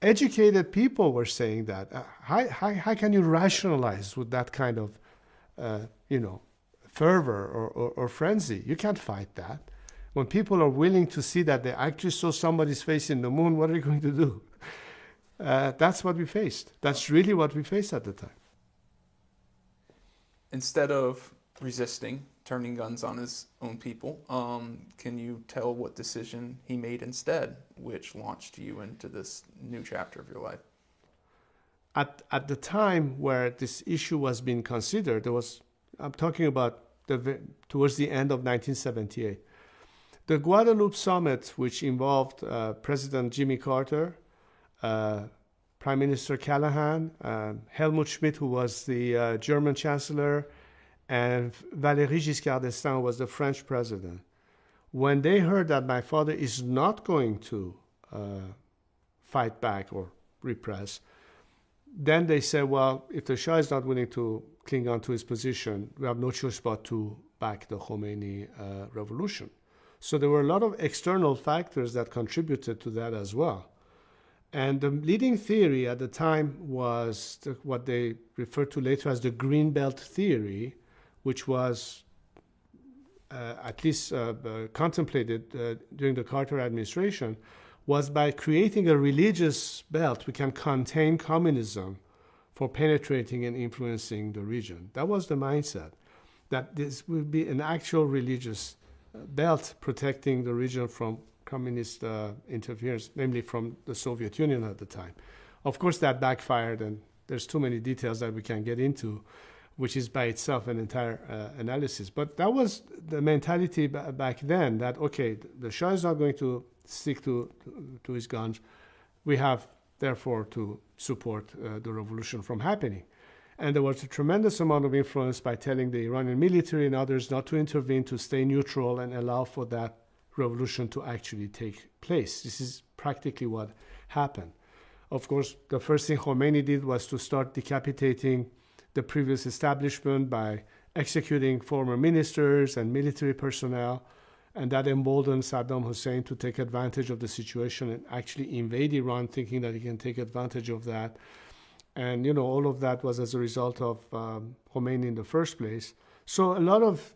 Educated people were saying that. How can you rationalize with that kind of, fervor or frenzy? You can't fight that. When people are willing to see that they actually saw somebody's face in the moon, what are you going to do? That's what we faced. That's really what we faced at the time. Instead of resisting, turning guns on his own people, can you tell what decision he made instead, which launched you into this new chapter of your life? At the time where this issue was being considered, I'm talking about towards the end of 1978. The Guadeloupe summit, which involved President Jimmy Carter, Prime Minister Callahan, Helmut Schmidt, who was the German Chancellor, and Valéry Giscard d'Estaing, who was the French president. When they heard that my father is not going to fight back or repress, then they said, well, if the Shah is not willing to cling on to his position, we have no choice but to back the Khomeini revolution. So there were a lot of external factors that contributed to that as well. And the leading theory at the time was what they referred to later as the Green Belt theory, which was at least contemplated during the Carter administration, was by creating a religious belt, we can contain communism for penetrating and influencing the region. That was the mindset, that this would be an actual religious belt protecting the region from communist interference, namely from the Soviet Union at the time. Of course, that backfired, and there's too many details that we can get into, which is by itself an entire analysis. But that was the mentality back then, that, okay, the Shah is not going to stick to his guns. We have, therefore, to support the revolution from happening. And there was a tremendous amount of influence by telling the Iranian military and others not to intervene, to stay neutral and allow for that revolution to actually take place. This is practically what happened. Of course, the first thing Khomeini did was to start decapitating the previous establishment by executing former ministers and military personnel, and that emboldened Saddam Hussein to take advantage of the situation and actually invade Iran, thinking that he can take advantage of that. And, all of that was as a result of Khomeini in the first place. So a lot of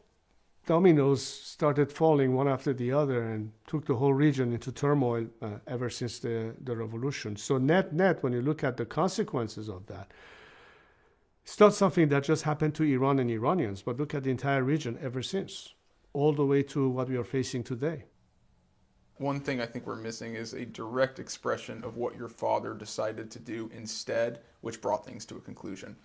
dominoes started falling one after the other and took the whole region into turmoil ever since the revolution. So net, when you look at the consequences of that, it's not something that just happened to Iran and Iranians, but look at the entire region ever since, all the way to what we are facing today. One thing I think we're missing is a direct expression of what your father decided to do instead, which brought things to a conclusion.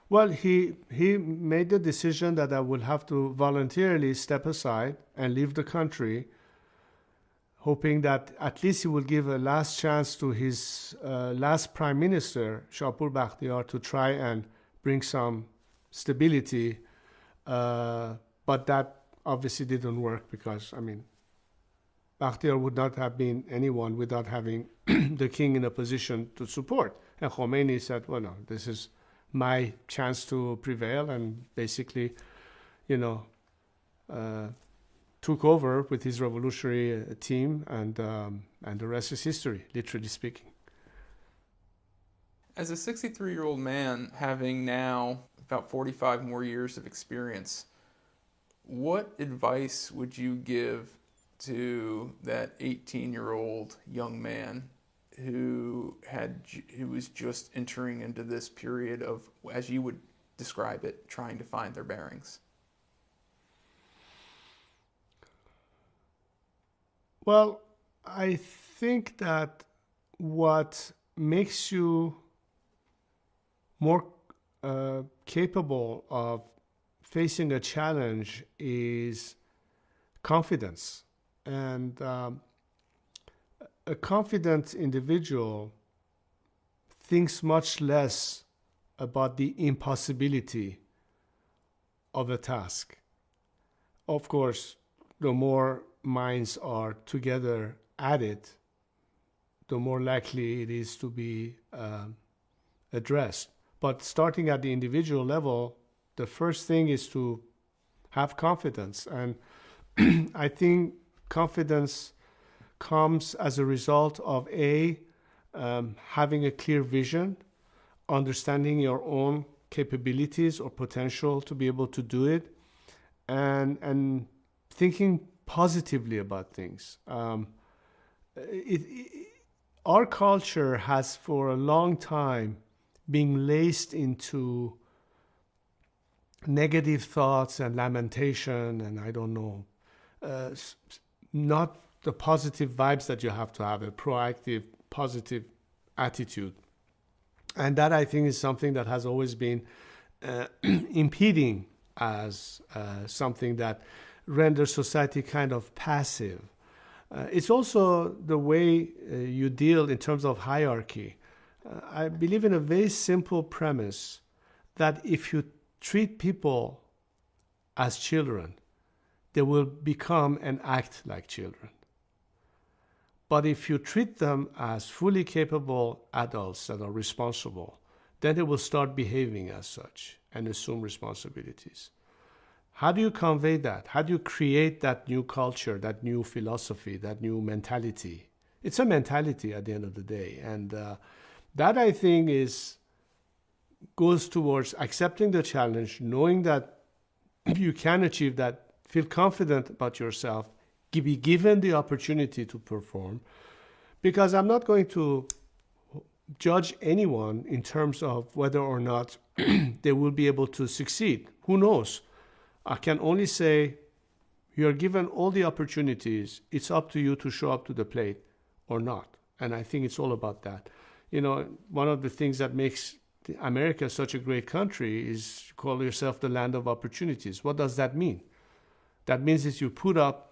Well, he made the decision that I would have to voluntarily step aside and leave the country, hoping that at least he would give a last chance to his last prime minister, Shapur Bakhtiar, to try and bring some stability. But that obviously didn't work because, Bakhtiar would not have been anyone without having the king in a position to support. And Khomeini said, well, no, this is my chance to prevail, and basically, took over with his revolutionary team, and the rest is history, literally speaking. As a 63-year-old man, having now about 45 more years of experience, what advice would you give to that 18-year-old young man who was just entering into this period of, as you would describe it, trying to find their bearings? Well, I think that what makes you more capable of facing a challenge is confidence. And a confident individual thinks much less about the impossibility of a task. Of course, the more minds are together at it, the more likely it is to be addressed. But starting at the individual level, the first thing is to have confidence. And I think confidence comes as a result of having a clear vision, understanding your own capabilities or potential to be able to do it, and thinking positively about things. Our culture has for a long time been laced into negative thoughts and lamentation, and I don't know, not the positive vibes that you have to have, a proactive, positive attitude. And that, I think, is something that has always been impeding as something that renders society kind of passive. It's also the way you deal in terms of hierarchy. I believe in a very simple premise that if you treat people as children, they will become and act like children. But if you treat them as fully capable adults that are responsible, then they will start behaving as such and assume responsibilities. How do you convey that? How do you create that new culture, that new philosophy, that new mentality? It's a mentality at the end of the day. And that, I think, goes towards accepting the challenge, knowing that you can achieve that, feel confident about yourself, be given the opportunity to perform. Because I'm not going to judge anyone in terms of whether or not they will be able to succeed. Who knows? I can only say you're given all the opportunities. It's up to you to show up to the plate or not. And I think it's all about that. You know, one of the things that makes America such a great country is you call yourself the land of opportunities. What does that mean? That means that you put up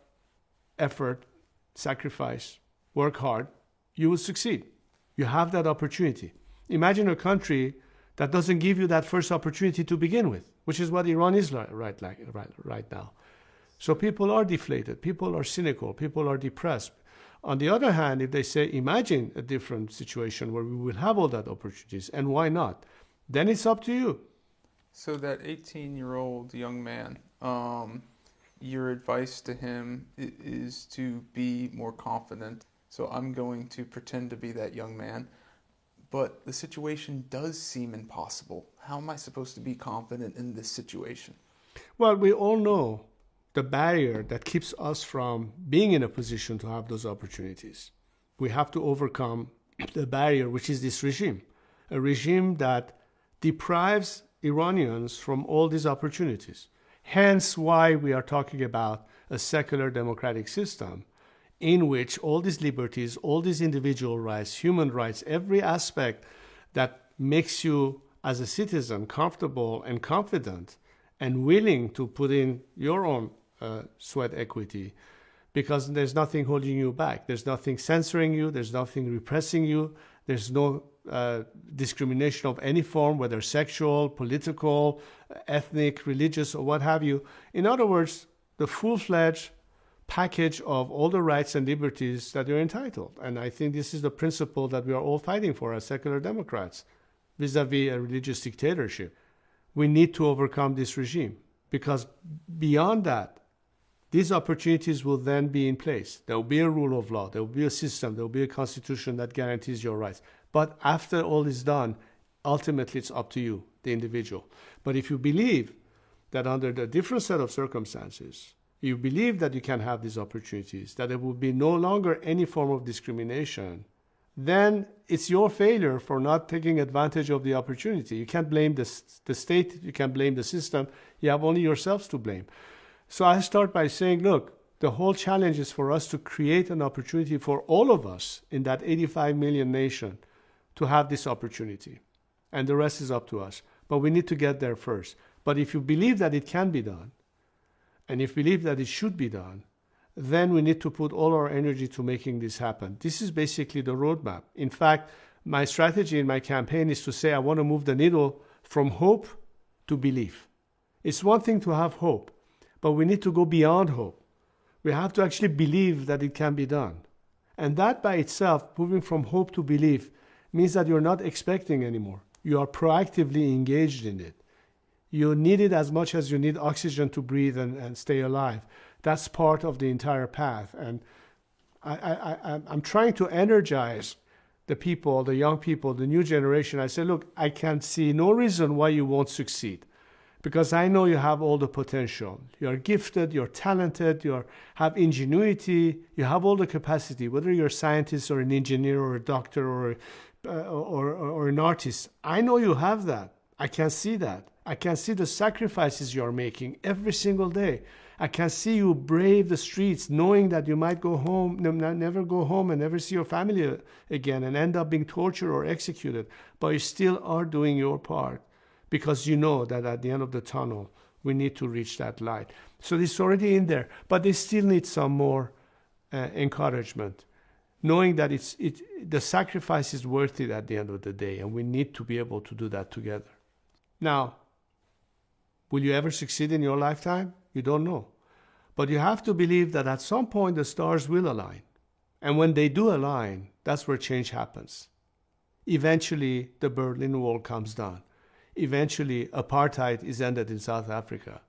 effort, sacrifice, work hard, you will succeed. You have that opportunity. Imagine a country that doesn't give you that first opportunity to begin with, which is what Iran is right now. So people are deflated, people are cynical, people are depressed. On the other hand, if they say, imagine a different situation where we will have all that opportunities, and why not? Then it's up to you. So that 18-year-old young man, your advice to him is to be more confident. So I'm going to pretend to be that young man, but the situation does seem impossible. How am I supposed to be confident in this situation? Well, we all know the barrier that keeps us from being in a position to have those opportunities. We have to overcome the barrier, which is this regime, a regime that deprives Iranians from all these opportunities. Hence why we are talking about a secular democratic system in which all these liberties, all these individual rights, human rights, every aspect that makes you as a citizen comfortable and confident and willing to put in your own sweat equity, because there's nothing holding you back. There's nothing censoring you. There's nothing repressing you. There's no discrimination of any form, whether sexual, political, ethnic, religious, or what have you. In other words, the full-fledged package of all the rights and liberties that you're entitled. And I think this is the principle that we are all fighting for as secular Democrats vis-a-vis a religious dictatorship. We need to overcome this regime, because beyond that, these opportunities will then be in place. There will be a rule of law. There will be a system. There will be a constitution that guarantees your rights. But after all is done, ultimately it's up to you, the individual. But if you believe that under the different set of circumstances, you believe that you can have these opportunities, that there will be no longer any form of discrimination, then it's your failure for not taking advantage of the opportunity. You can't blame the state, you can't blame the system, you have only yourselves to blame. So I start by saying, look, the whole challenge is for us to create an opportunity for all of us in that 85 million nation to have this opportunity. And the rest is up to us. But we need to get there first. But if you believe that it can be done, and if you believe that it should be done, then we need to put all our energy to making this happen. This is basically the roadmap. In fact, my strategy in my campaign is to say I want to move the needle from hope to belief. It's one thing to have hope, but we need to go beyond hope. We have to actually believe that it can be done. And that by itself, moving from hope to belief, means that you're not expecting anymore. You are proactively engaged in it. You need it as much as you need oxygen to breathe and stay alive. That's part of the entire path. And I'm trying to energize the people, the young people, the new generation. I say, look, I can see no reason why you won't succeed, because I know you have all the potential. You're gifted, you're talented, you have ingenuity, you have all the capacity, whether you're a scientist or an engineer or a doctor or an artist. I know you have that. I can see that. I can see the sacrifices you're making every single day. I can see you brave the streets knowing that you might go home, never go home and never see your family again and end up being tortured or executed. But you still are doing your part because you know that at the end of the tunnel, we need to reach that light. So it's already in there, but they still need some more encouragement, knowing that the sacrifice is worth it at the end of the day, and we need to be able to do that together. Now, will you ever succeed in your lifetime? You don't know. But you have to believe that at some point the stars will align. And when they do align, that's where change happens. Eventually, the Berlin Wall comes down. Eventually, apartheid is ended in South Africa.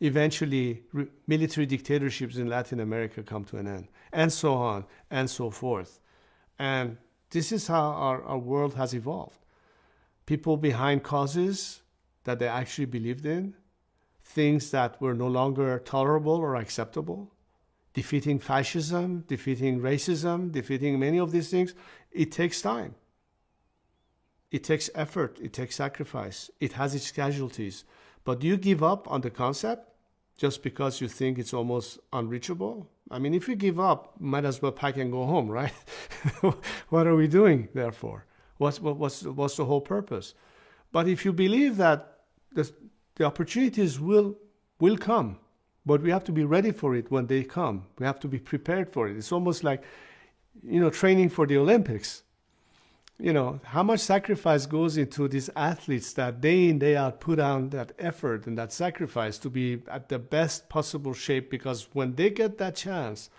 Eventually, military dictatorships in Latin America come to an end, and so on and so forth. And this is how our world has evolved. People behind causes that they actually believed in, things that were no longer tolerable or acceptable, defeating fascism, defeating racism, defeating many of these things. It takes time. It takes effort. It takes sacrifice. It has its casualties. But do you give up on the concept just because you think it's almost unreachable? I mean, if you give up, might as well pack and go home, right? What are we doing there for? What's the whole purpose? But if you believe that the opportunities will come, but we have to be ready for it when they come. We have to be prepared for it. It's almost like, training for the Olympics. How much sacrifice goes into these athletes that day in, day out put down that effort and that sacrifice to be at the best possible shape, because when they get that chance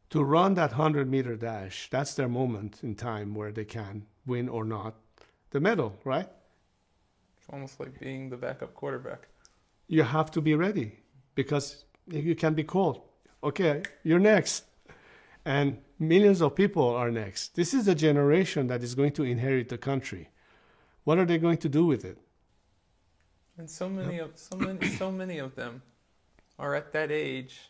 to run that 100-meter dash, that's their moment in time where they can win or not the medal, right? It's almost like being the backup quarterback. You have to be ready, because you can be called. Okay, you're next. And millions of people are next. This is the generation that is going to inherit the country. What are they going to do with it? And so many of them are at that age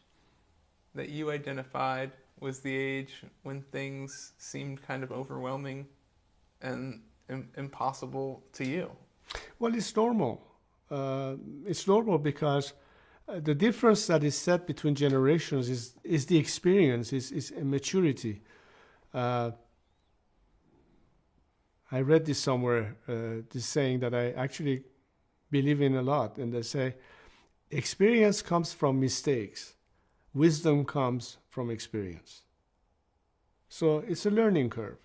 that you identified was the age when things seemed kind of overwhelming and impossible to you. Well, it's normal. It's normal because the difference that is set between generations is the experience, is maturity. I read this somewhere, this saying that I actually believe in a lot, and they say, experience comes from mistakes. Wisdom comes from experience. So it's a learning curve.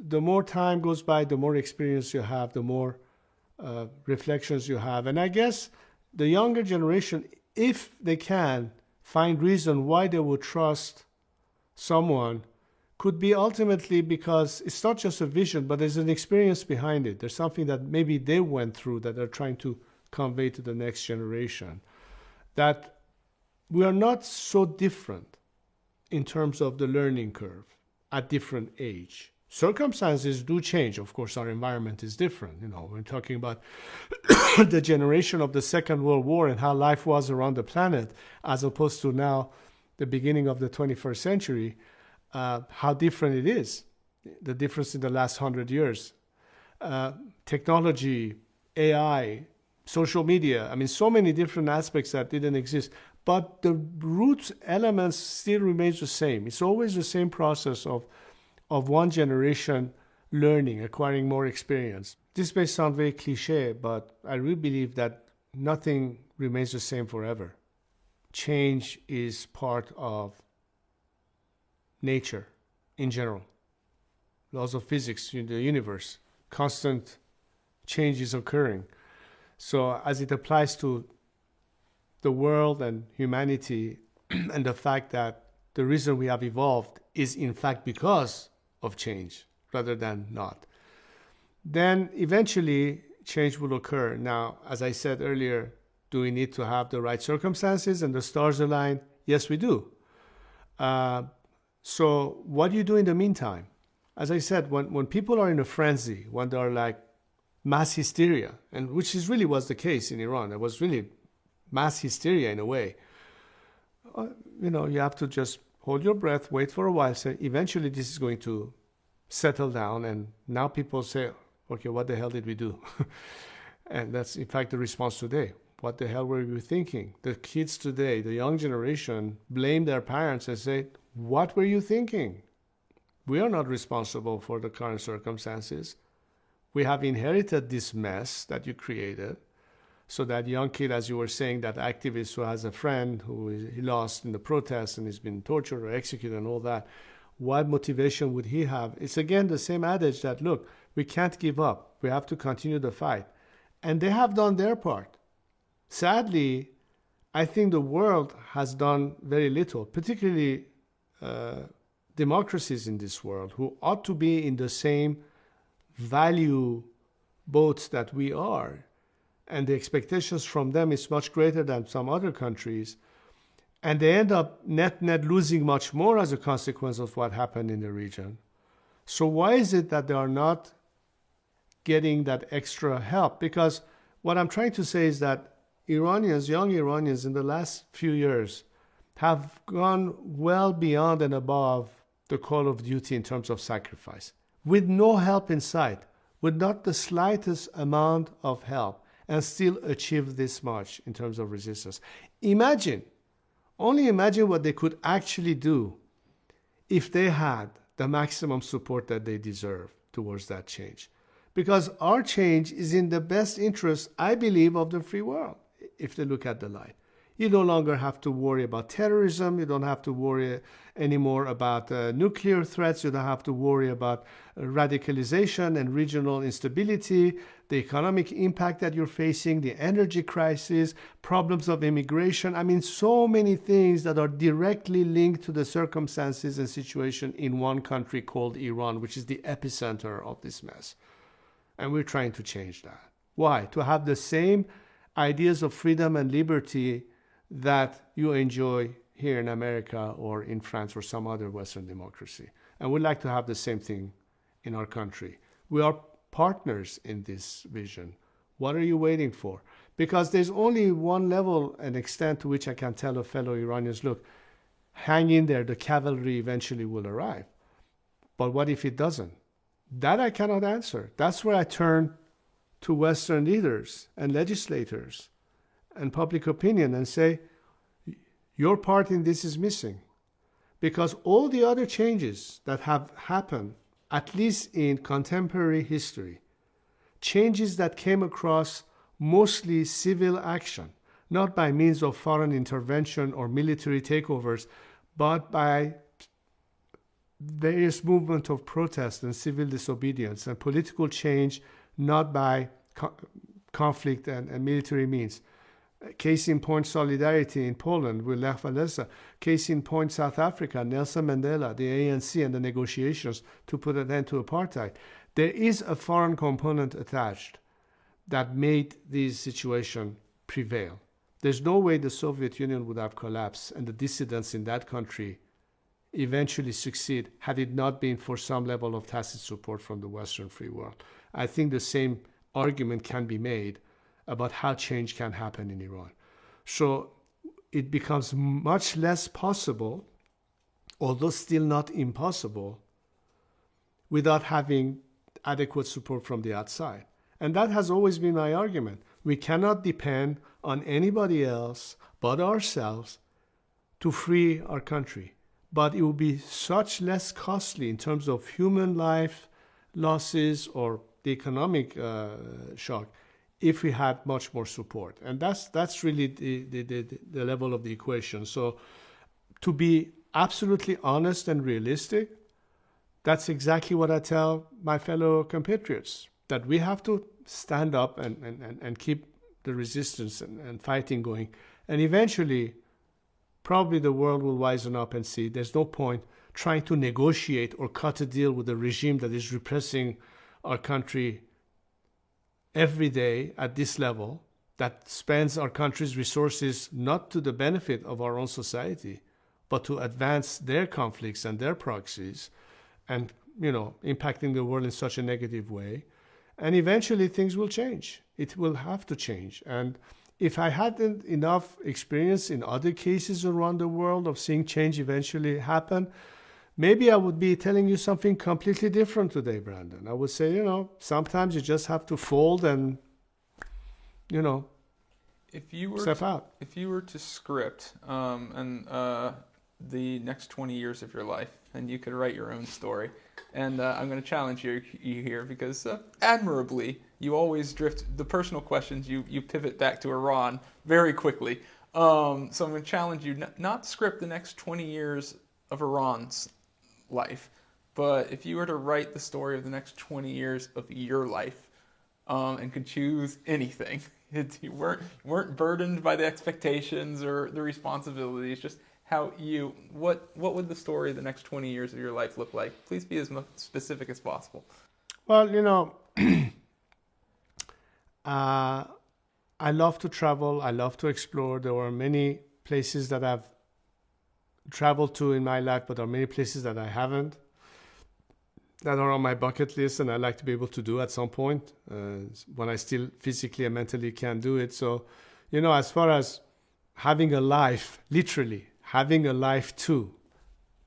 The more time goes by, the more experience you have, the more reflections you have. And I guess the younger generation, if they can find reason why they would trust someone, could be ultimately because it's not just a vision, but there's an experience behind it. There's something that maybe they went through that they're trying to convey to the next generation. That we are not so different in terms of the learning curve at different age. circumstances do change. Of course, our environment is different. We're talking about the generation of the Second World War and how life was around the planet, as opposed to now, the beginning of the 21st century, how different it is. The difference in the last 100 years. Technology, AI, social media, so many different aspects that didn't exist. But the root elements still remains the same. It's always the same process of one generation learning, acquiring more experience. This may sound very cliche, but I really believe that nothing remains the same forever. Change is part of nature in general. Laws of physics in the universe, constant change is occurring. So as it applies to the world and humanity and the fact that the reason we have evolved is in fact because of change rather than not, then eventually change will occur. Now, as I said earlier, do we need to have the right circumstances and the stars align? Yes, we do. So what do you do in the meantime? As I said, when people are in a frenzy, when they're like mass hysteria, and which is really was the case in Iran, there was really mass hysteria in a way. You have to just hold your breath, wait for a while, say, eventually this is going to settle down. And now people say, okay, what the hell did we do? And that's in fact the response today. What the hell were we thinking? The kids today, the young generation, blame their parents and say, what were you thinking? We are not responsible for the current circumstances. We have inherited this mess that you created. So that young kid, as you were saying, that activist who has a friend who he lost in the protests and has been tortured or executed and all that, what motivation would he have? It's again the same adage that, look, we can't give up. We have to continue the fight. And they have done their part. Sadly, I think the world has done very little, particularly democracies in this world who ought to be in the same value boats that we are. And the expectations from them is much greater than some other countries. And they end up net losing much more as a consequence of what happened in the region. So why is it that they are not getting that extra help? Because what I'm trying to say is that Iranians, young Iranians in the last few years have gone well beyond and above the call of duty in terms of sacrifice, with no help in sight, with not the slightest amount of help, and still achieve this much in terms of resistance. Only imagine what they could actually do if they had the maximum support that they deserve towards that change. Because our change is in the best interest, I believe, of the free world, if they look at the light. You no longer have to worry about terrorism. You don't have to worry anymore about nuclear threats. You don't have to worry about radicalization and regional instability, the economic impact that you're facing, the energy crisis, problems of immigration. So many things that are directly linked to the circumstances and situation in one country called Iran, which is the epicenter of this mess. And we're trying to change that. Why? To have the same ideas of freedom and liberty that you enjoy here in America or in France or some other Western democracy. And we'd like to have the same thing in our country. We are partners in this vision. What are you waiting for? Because there's only one level and extent to which I can tell a fellow Iranians, look, hang in there, the cavalry eventually will arrive. But what if it doesn't? That I cannot answer. That's where I turn to Western leaders and legislators and public opinion and say, your part in this is missing. Because all the other changes that have happened, at least in contemporary history, changes that came across mostly civil action, not by means of foreign intervention or military takeovers, but by various movements of protest and civil disobedience and political change, not by conflict and military means. Case in point, solidarity in Poland with Lech Walesa. Case in point, South Africa, Nelson Mandela, the ANC, and the negotiations to put an end to apartheid. There is a foreign component attached that made this situation prevail. There's no way the Soviet Union would have collapsed and the dissidents in that country eventually succeed had it not been for some level of tacit support from the Western free world. I think the same argument can be made about how change can happen in Iran. So it becomes much less possible, although still not impossible, without having adequate support from the outside. And that has always been my argument. We cannot depend on anybody else but ourselves to free our country. But it would be such less costly in terms of human life losses or the economic shock if we had much more support. And that's really the level of the equation. So to be absolutely honest and realistic, that's exactly what I tell my fellow compatriots, that we have to stand up and keep the resistance and fighting going. And eventually, probably the world will wisen up and see there's no point trying to negotiate or cut a deal with a regime that is repressing our country every day at this level, that spends our country's resources not to the benefit of our own society, but to advance their conflicts and their proxies and, impacting the world in such a negative way. And eventually things will change. It will have to change. And if I hadn't enough experience in other cases around the world of seeing change eventually happen, maybe I would be telling you something completely different today, Brandon. I would say, sometimes you just have to fold and, step out. If you were to script the next 20 years of your life, and you could write your own story, and I'm going to challenge you here because admirably, you always drift the personal questions. You pivot back to Iran very quickly. So I'm going to challenge you not script the next 20 years of Iran's life, but if you were to write the story of the next 20 years of your life, and could choose anything, you weren't burdened by the expectations or the responsibilities, just what would the story of the next 20 years of your life look like? Please be as specific as possible. Well, I love to travel. I love to explore. There were many places that I've traveled to in my life, but there are many places that I haven't, that are on my bucket list, and I'd like to be able to do at some point when I still physically and mentally can do it. So, as far as having a life, literally having a life too,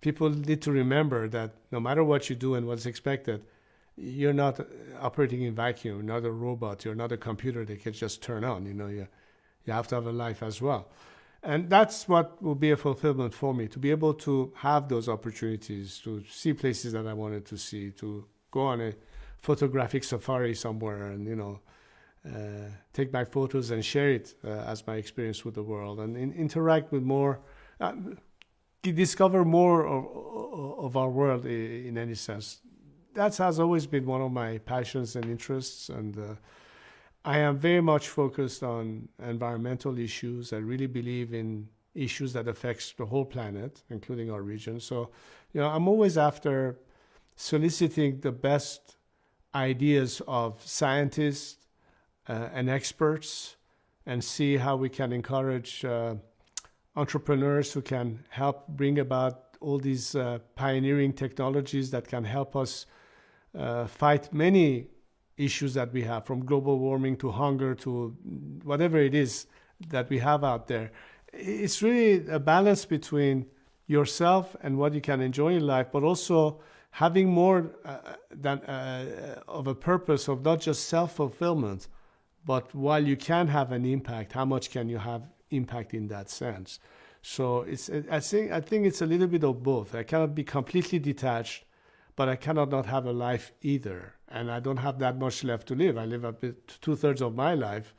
people need to remember that no matter what you do and what's expected, you're not operating in vacuum. You're not a robot. You're not a computer that can just turn on. You have to have a life as well. And that's what will be a fulfillment for me, to be able to have those opportunities, to see places that I wanted to see, to go on a photographic safari somewhere and, take my photos and share it as my experience with the world, and interact with more, discover more of our world in any sense. That has always been one of my passions and interests, and I am very much focused on environmental issues. I really believe in issues that affect the whole planet, including our region. So, I'm always after soliciting the best ideas of scientists and experts, and see how we can encourage entrepreneurs who can help bring about all these pioneering technologies that can help us fight many issues that we have, from global warming to hunger to whatever it is that we have out there. It's really a balance between yourself and what you can enjoy in life, but also having more of a purpose of not just self-fulfillment, but while you can have an impact, how much can you have impact in that sense? So I think it's a little bit of both. I cannot be completely detached, but I cannot not have a life either. And I don't have that much left to live. I live up to 2/3 of my life,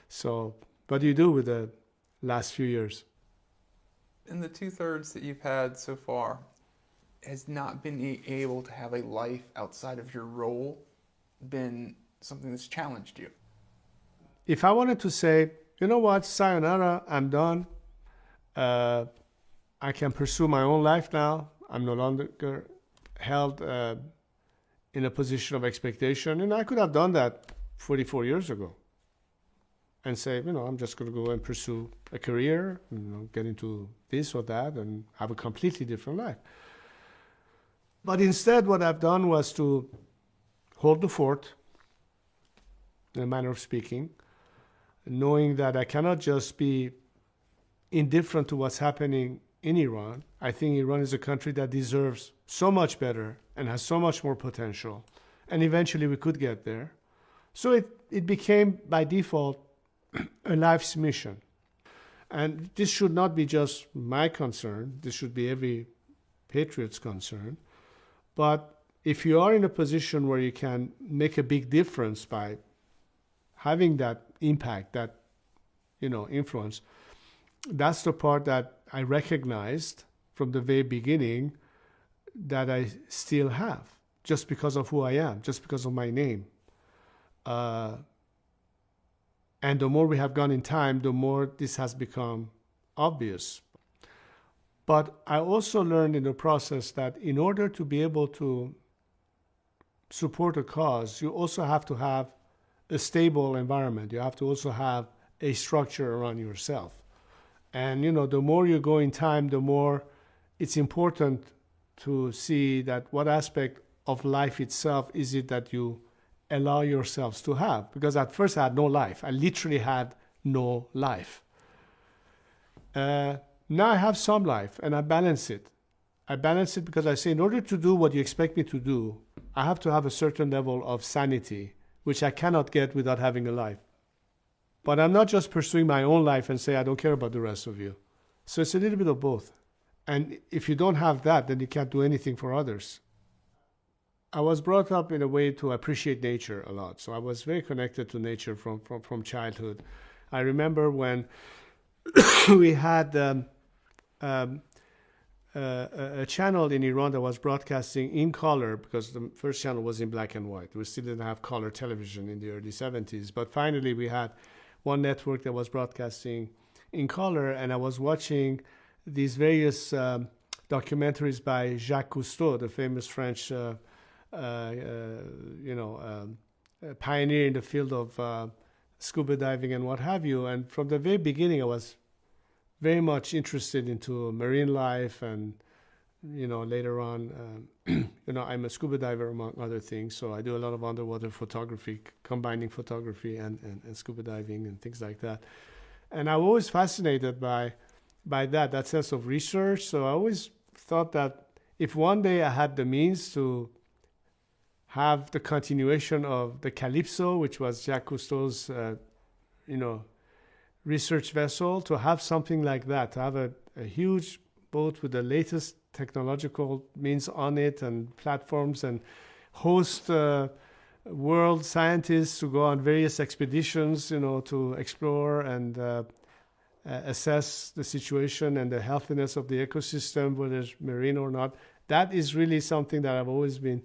So what do you do with the last few years? In the 2/3 that you've had so far, has not been able to have a life outside of your role been something that's challenged you? If I wanted to say, you know what, sayonara, I'm done. I can pursue my own life now. I'm no longer held in a position of expectation. And I could have done that 44 years ago. and say, I'm just going to go and pursue a career, get into this or that and have a completely different life. But instead, what I've done was to hold the fort, in a manner of speaking, knowing that I cannot just be indifferent to what's happening in Iran. I think Iran is a country that deserves so much better and has so much more potential. And eventually we could get there. So it became, by default, a life's mission. And this should not be just my concern. This should be every patriot's concern. But if you are in a position where you can make a big difference by having that impact, that influence, that's the part that I recognized from the very beginning that I still have, just because of who I am, just because of my name. And the more we have gone in time, the more this has become obvious. But I also learned in the process that in order to be able to support a cause, you also have to have a stable environment. You have to also have a structure around yourself. And, the more you go in time, the more it's important to see that what aspect of life itself is it that you allow yourselves to have. Because at first I had no life. I literally had no life. Now I have some life and I balance it. I balance it because I say in order to do what you expect me to do, I have to have a certain level of sanity, which I cannot get without having a life. But I'm not just pursuing my own life and say, I don't care about the rest of you. So it's a little bit of both. And if you don't have that, then you can't do anything for others. I was brought up in a way to appreciate nature a lot. So I was very connected to nature from childhood. I remember when we had a channel in Iran that was broadcasting in color, because the first channel was in black and white. We still didn't have color television in the early 70s. But finally we had one network that was broadcasting in color, and I was watching these various documentaries by Jacques Cousteau, the famous French pioneer in the field of scuba diving and what have you. And from the very beginning, I was very much interested into marine life, and later on, I'm a scuba diver among other things, so I do a lot of underwater photography, combining photography and scuba diving and things like that. And I'm always fascinated by that sense of research. So I always thought that if one day I had the means to have the continuation of the Calypso, which was Jacques Cousteau's, research vessel, to have something like that, to have a huge boat with the latest technological means on it and platforms, and host world scientists to go on various expeditions, to explore and assess the situation and the healthiness of the ecosystem, whether it's marine or not. That is really something that I've always been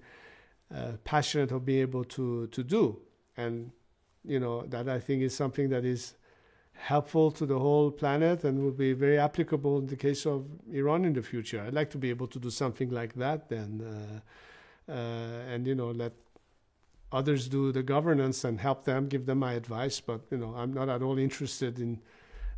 passionate of being able to do. And, that I think is something that is helpful to the whole planet and will be very applicable in the case of Iran in the future. I'd like to be able to do something like that then, and let others do the governance and help them, give them my advice. But, I'm not at all interested in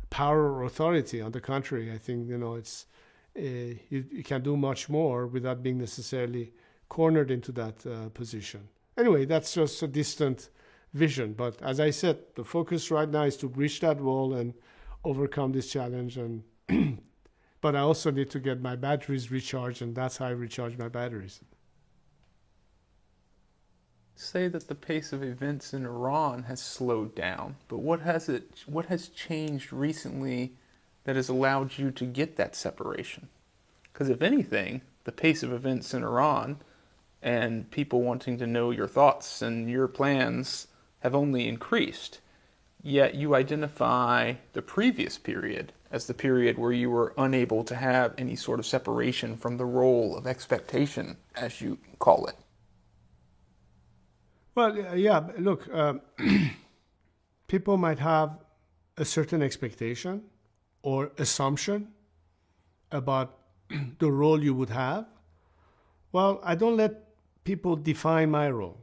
power or authority. On the contrary, I think, it's you can do much more without being necessarily cornered into that position. Anyway, that's just a distant vision. But as I said, the focus right now is to breach that wall and overcome this challenge. And but I also need to get my batteries recharged, and that's how I recharge my batteries. Say that the pace of events in Iran has slowed down, but what has changed recently that has allowed you to get that separation? Because if anything, the pace of events in Iran and people wanting to know your thoughts and your plans have only increased. Yet you identify the previous period as the period where you were unable to have any sort of separation from the role of expectation, as you call it. Well, yeah, look, people might have a certain expectation or assumption about the role you would have. Well, I don't let people define my role.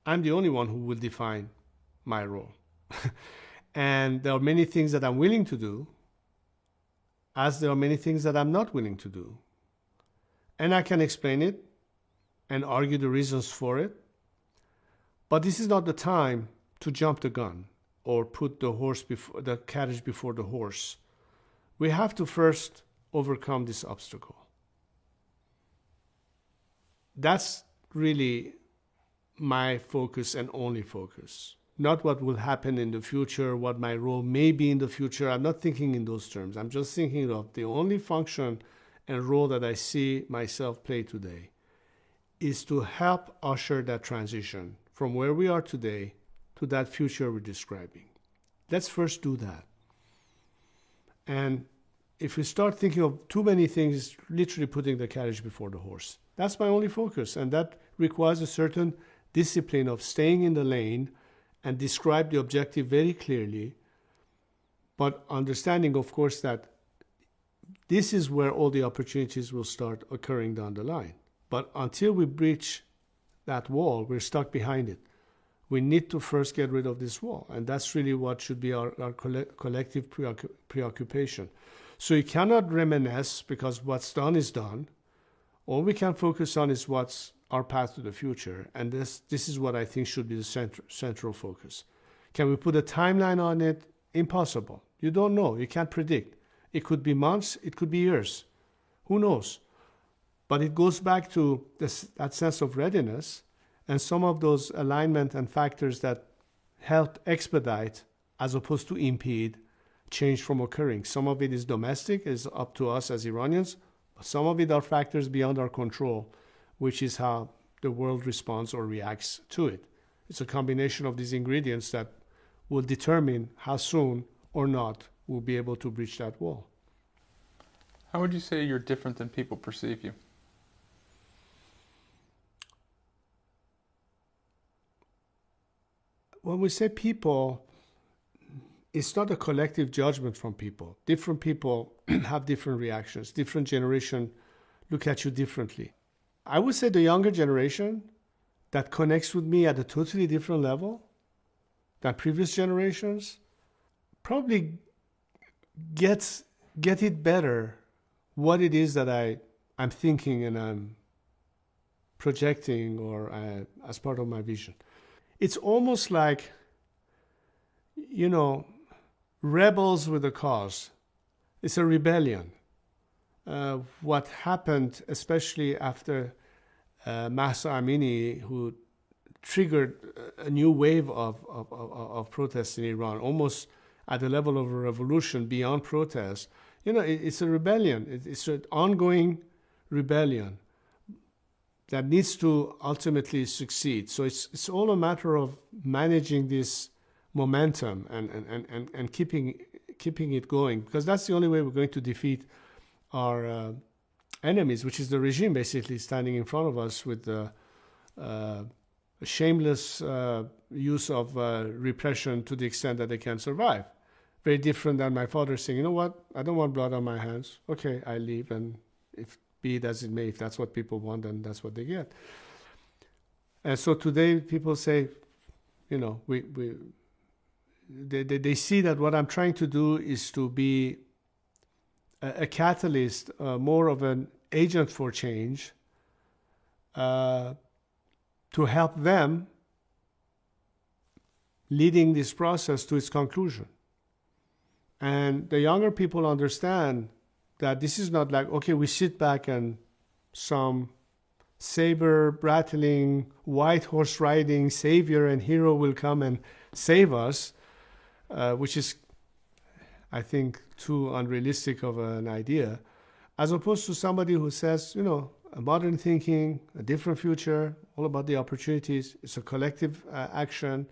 I'm the only one who will define my role. And there are many things that I'm willing to do, as there are many things that I'm not willing to do. And I can explain it and argue the reasons for it. But this is not the time to jump the gun or put the carriage before the horse. We have to first overcome this obstacle. That's really my focus and only focus. Not what will happen in the future, what my role may be in the future. I'm not thinking in those terms. I'm just thinking of the only function and role that I see myself play today is to help usher that transition from where we are today to that future we're describing. Let's first do that. And if we start thinking of too many things, literally putting the carriage before the horse. That's my only focus, and that requires a certain discipline of staying in the lane and describe the objective very clearly, but understanding, of course, that this is where all the opportunities will start occurring down the line. But until we breach that wall, we're stuck behind it. We need to first get rid of this wall, and that's really what should be our collective preoccupation. So you cannot reminisce, because what's done is done. All we can focus on is what's our path to the future, and this is what I think should be the central focus. Can we put a timeline on it? Impossible. You don't know. You can't predict. It could be months. It could be years. Who knows? But it goes back to that sense of readiness and some of those alignment and factors that help expedite as opposed to impede change from occurring. Some of it is domestic, is up to us as Iranians. Some of it are factors beyond our control, which is how the world responds or reacts to it. It's a combination of these ingredients that will determine how soon or not we'll be able to breach that wall. How would you say you're different than people perceive you? When we say people, it's not a collective judgment from people. Different people have different reactions. Different generation look at you differently. I would say the younger generation that connects with me at a totally different level than previous generations probably get it better what it is that I'm thinking and I'm projecting or as part of my vision. It's almost like, rebels with a cause. It's a rebellion. What happened, especially after Mahsa Amini, who triggered a new wave of protests in Iran, almost at the level of a revolution beyond protest. It's a rebellion. It's an ongoing rebellion that needs to ultimately succeed. So it's all a matter of managing this momentum and keeping it going, because that's the only way we're going to defeat our enemies, which is the regime basically standing in front of us with the shameless use of repression to the extent that they can survive. Very different than my father saying, you know what, I don't want blood on my hands. Okay, I leave, and if be it as it may, if that's what people want, then that's what they get. And so today people say, they see that what I'm trying to do is to be a catalyst, more of an agent for change, to help them leading this process to its conclusion. And the younger people understand that this is not like, okay, we sit back and some saber-rattling, white horse riding savior and hero will come and save us, which is, I think, too unrealistic of an idea, as opposed to somebody who says, a modern thinking, a different future, all about the opportunities. It's a collective action.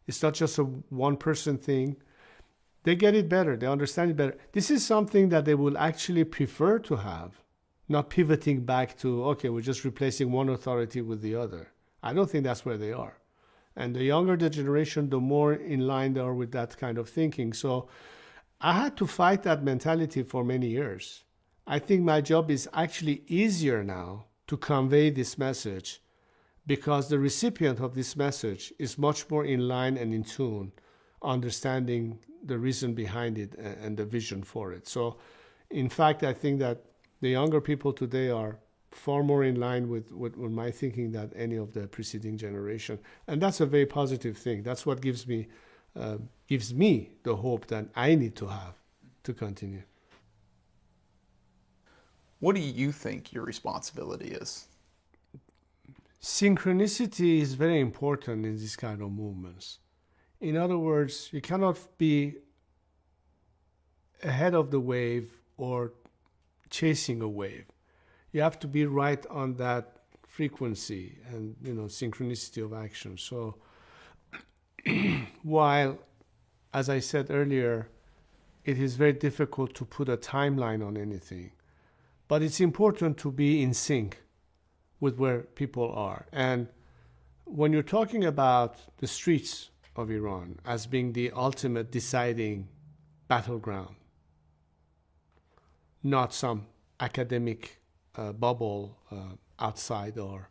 It's not just a one-person thing. They get it better. They understand it better. This is something that they will actually prefer to have, not pivoting back to, okay, we're just replacing one authority with the other. I don't think that's where they are. And the younger the generation, the more in line they are with that kind of thinking. So I had to fight that mentality for many years. I think my job is actually easier now to convey this message because the recipient of this message is much more in line and in tune understanding the reason behind it and the vision for it. So, in fact, I think that the younger people today are far more in line with my thinking than any of the preceding generation. And that's a very positive thing. That's what gives me the hope that I need to have to continue. What do you think your responsibility is? Synchronicity is very important in these kind of movements. In other words, you cannot be ahead of the wave or chasing a wave. You have to be right on that frequency and, synchronicity of action. So while, as I said earlier, it is very difficult to put a timeline on anything, but it's important to be in sync with where people are. And when you're talking about the streets of Iran as being the ultimate deciding battleground, not some academic bubble outside or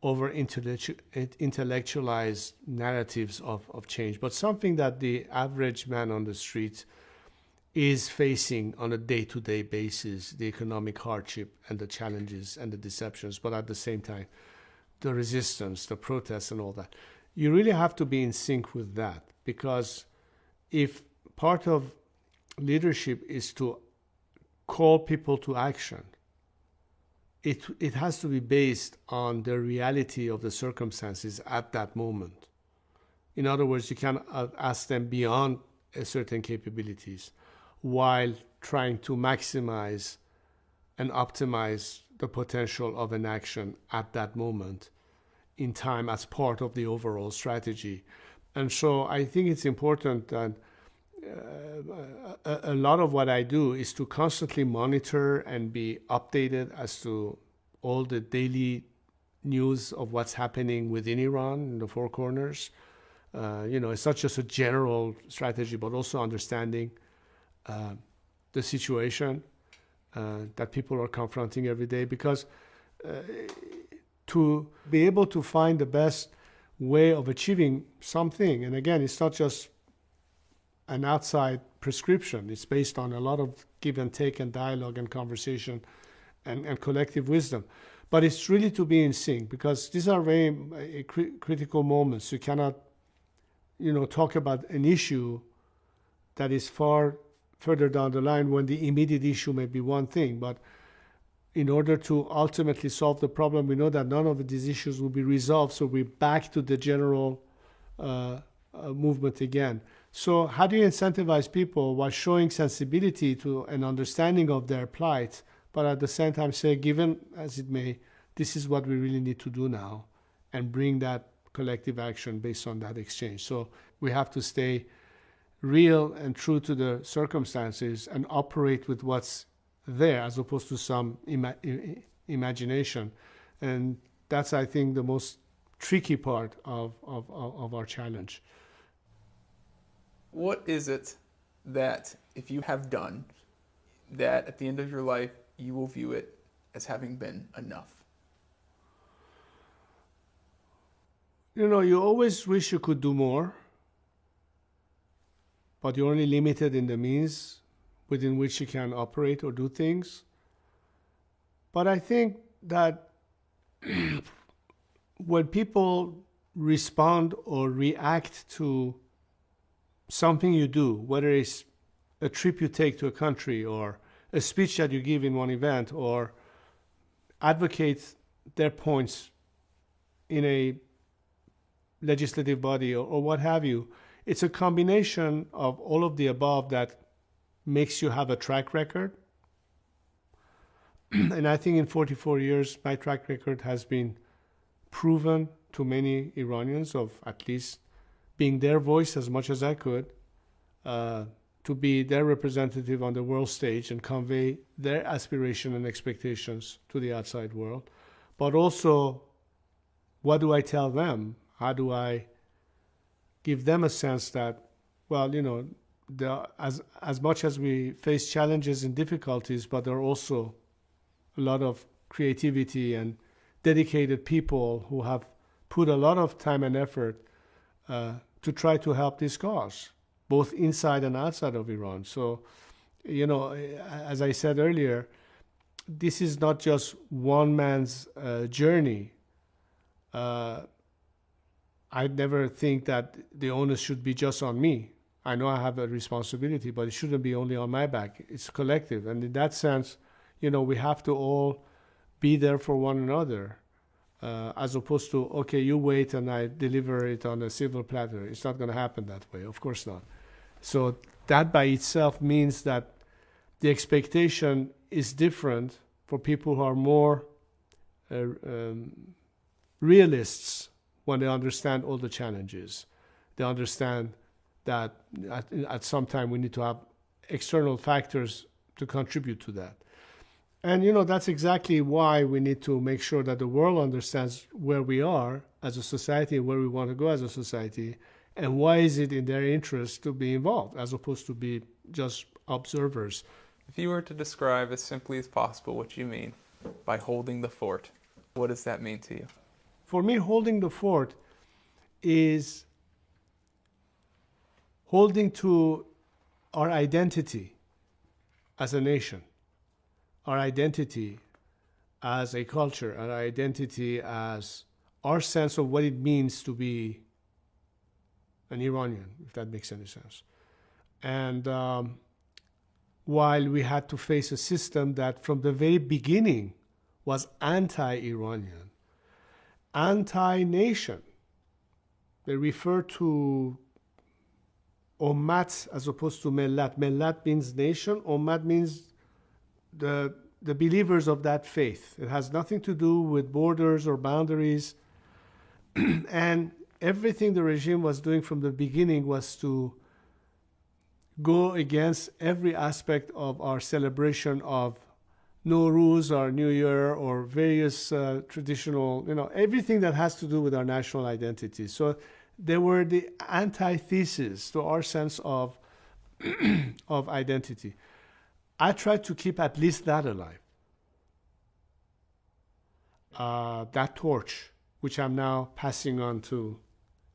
over intellectualized narratives of change, but something that the average man on the street is facing on a day-to-day basis, the economic hardship and the challenges and the deceptions, but at the same time, the resistance, the protests and all that. You really have to be in sync with that, because if part of leadership is to call people to action, it has to be based on the reality of the circumstances at that moment. In other words, you can ask them beyond certain capabilities while trying to maximize and optimize the potential of an action at that moment in time as part of the overall strategy. And so I think it's important that a lot of what I do is to constantly monitor and be updated as to all the daily news of what's happening within Iran in the four corners. It's not just a general strategy, but also understanding the situation that people are confronting every day, because to be able to find the best way of achieving something, and again, it's not just an outside prescription, it's based on a lot of give and take and dialogue and conversation and collective wisdom. But it's really to be in sync, because these are very critical moments. You cannot, talk about an issue that is far further down the line when the immediate issue may be one thing. But in order to ultimately solve the problem, we know that none of these issues will be resolved. So we're back to the general movement again. So how do you incentivize people while showing sensibility to an understanding of their plight, but at the same time say, given as it may, this is what we really need to do now, and bring that collective action based on that exchange. So we have to stay real and true to the circumstances and operate with what's there as opposed to some imagination. And that's, I think, the most tricky part of our challenge. What is it that, if you have done, that at the end of your life, you will view it as having been enough? You always wish you could do more, but you're only limited in the means within which you can operate or do things. But I think that when people respond or react to something you do, whether it's a trip you take to a country or a speech that you give in one event or advocate their points in a legislative body or what have you, it's a combination of all of the above that makes you have a track record. And I think in 44 years, my track record has been proven to many Iranians of at least being their voice as much as I could, to be their representative on the world stage and convey their aspiration and expectations to the outside world. But also, what do I tell them? How do I give them a sense that, well, as much as we face challenges and difficulties, but there are also a lot of creativity and dedicated people who have put a lot of time and effort to try to help this cause, both inside and outside of Iran. So, you know, as I said earlier, this is not just one man's journey. I never think that the onus should be just on me. I know I have a responsibility, but it shouldn't be only on my back. It's collective. And in that sense, you know, we have to all be there for one another, as opposed to, okay, you wait and I deliver it on a silver platter. It's not going to happen that way. Of course not. So that by itself means that the expectation is different for people who are more realists when they understand all the challenges. They understand that at some time we need to have external factors to contribute to that. And, you know, that's exactly why we need to make sure that the world understands where we are as a society and where we want to go as a society, and why is it in their interest to be involved as opposed to be just observers. If you were to describe as simply as possible what you mean by holding the fort, what does that mean to you? For me, holding the fort is holding to our identity as a nation, our identity as a culture, our identity as our sense of what it means to be an Iranian, if that makes any sense. And while we had to face a system that from the very beginning was anti-Iranian, anti-nation, they refer to Ummat as opposed to Millat. Millat means nation, Ummat means the believers of that faith. It has nothing to do with borders or boundaries. And everything the regime was doing from the beginning was to go against every aspect of our celebration of Nowruz, our New Year, or various traditional, you know, everything that has to do with our national identity. So they were the antithesis to our sense of of identity. I tried to keep at least that alive. That torch, which I'm now passing on to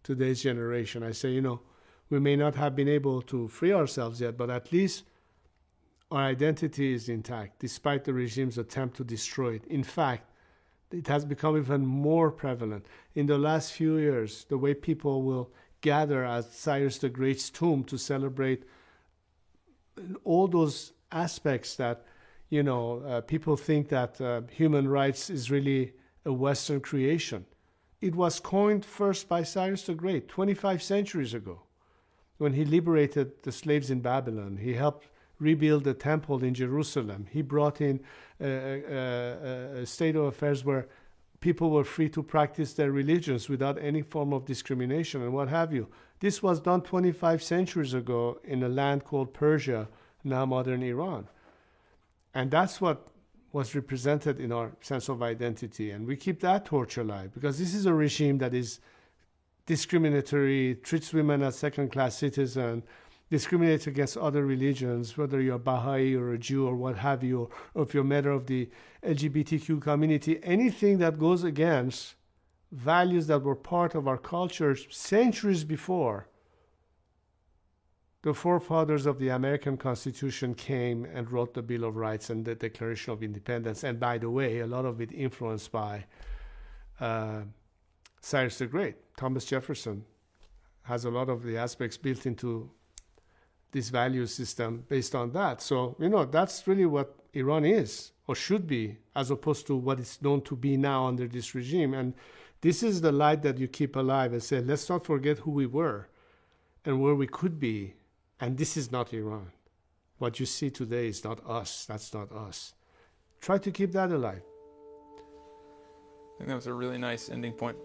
today's generation. I say, you know, we may not have been able to free ourselves yet, but at least our identity is intact, despite the regime's attempt to destroy it. In fact, it has become even more prevalent. In the last few years, the way people will gather at Cyrus the Great's tomb to celebrate all those aspects that, you know, people think that human rights is really a Western creation. It was coined first by Cyrus the Great 25 centuries ago, when he liberated the slaves in Babylon. He helped rebuild the temple in Jerusalem. He brought in a state of affairs where people were free to practice their religions without any form of discrimination and what have you. This was done 25 centuries ago in a land called Persia, now modern Iran. And that's what was represented in our sense of identity. And we keep that torch alive because this is a regime that is discriminatory, treats women as second-class citizens, discriminates against other religions, whether you're Baha'i or a Jew or what have you, or if you're a member of the LGBTQ community, anything that goes against values that were part of our culture centuries before the forefathers of the American Constitution came and wrote the Bill of Rights and the Declaration of Independence. And by the way, a lot of it influenced by Cyrus the Great. Thomas Jefferson has a lot of the aspects built into this value system based on that. So, you know, that's really what Iran is or should be, as opposed to what it's known to be now under this regime. And this is the light that you keep alive and say, let's not forget who we were and where we could be. And this is not Iran. What you see today is not us. That's not us. Try to keep that alive. I think that was a really nice ending point.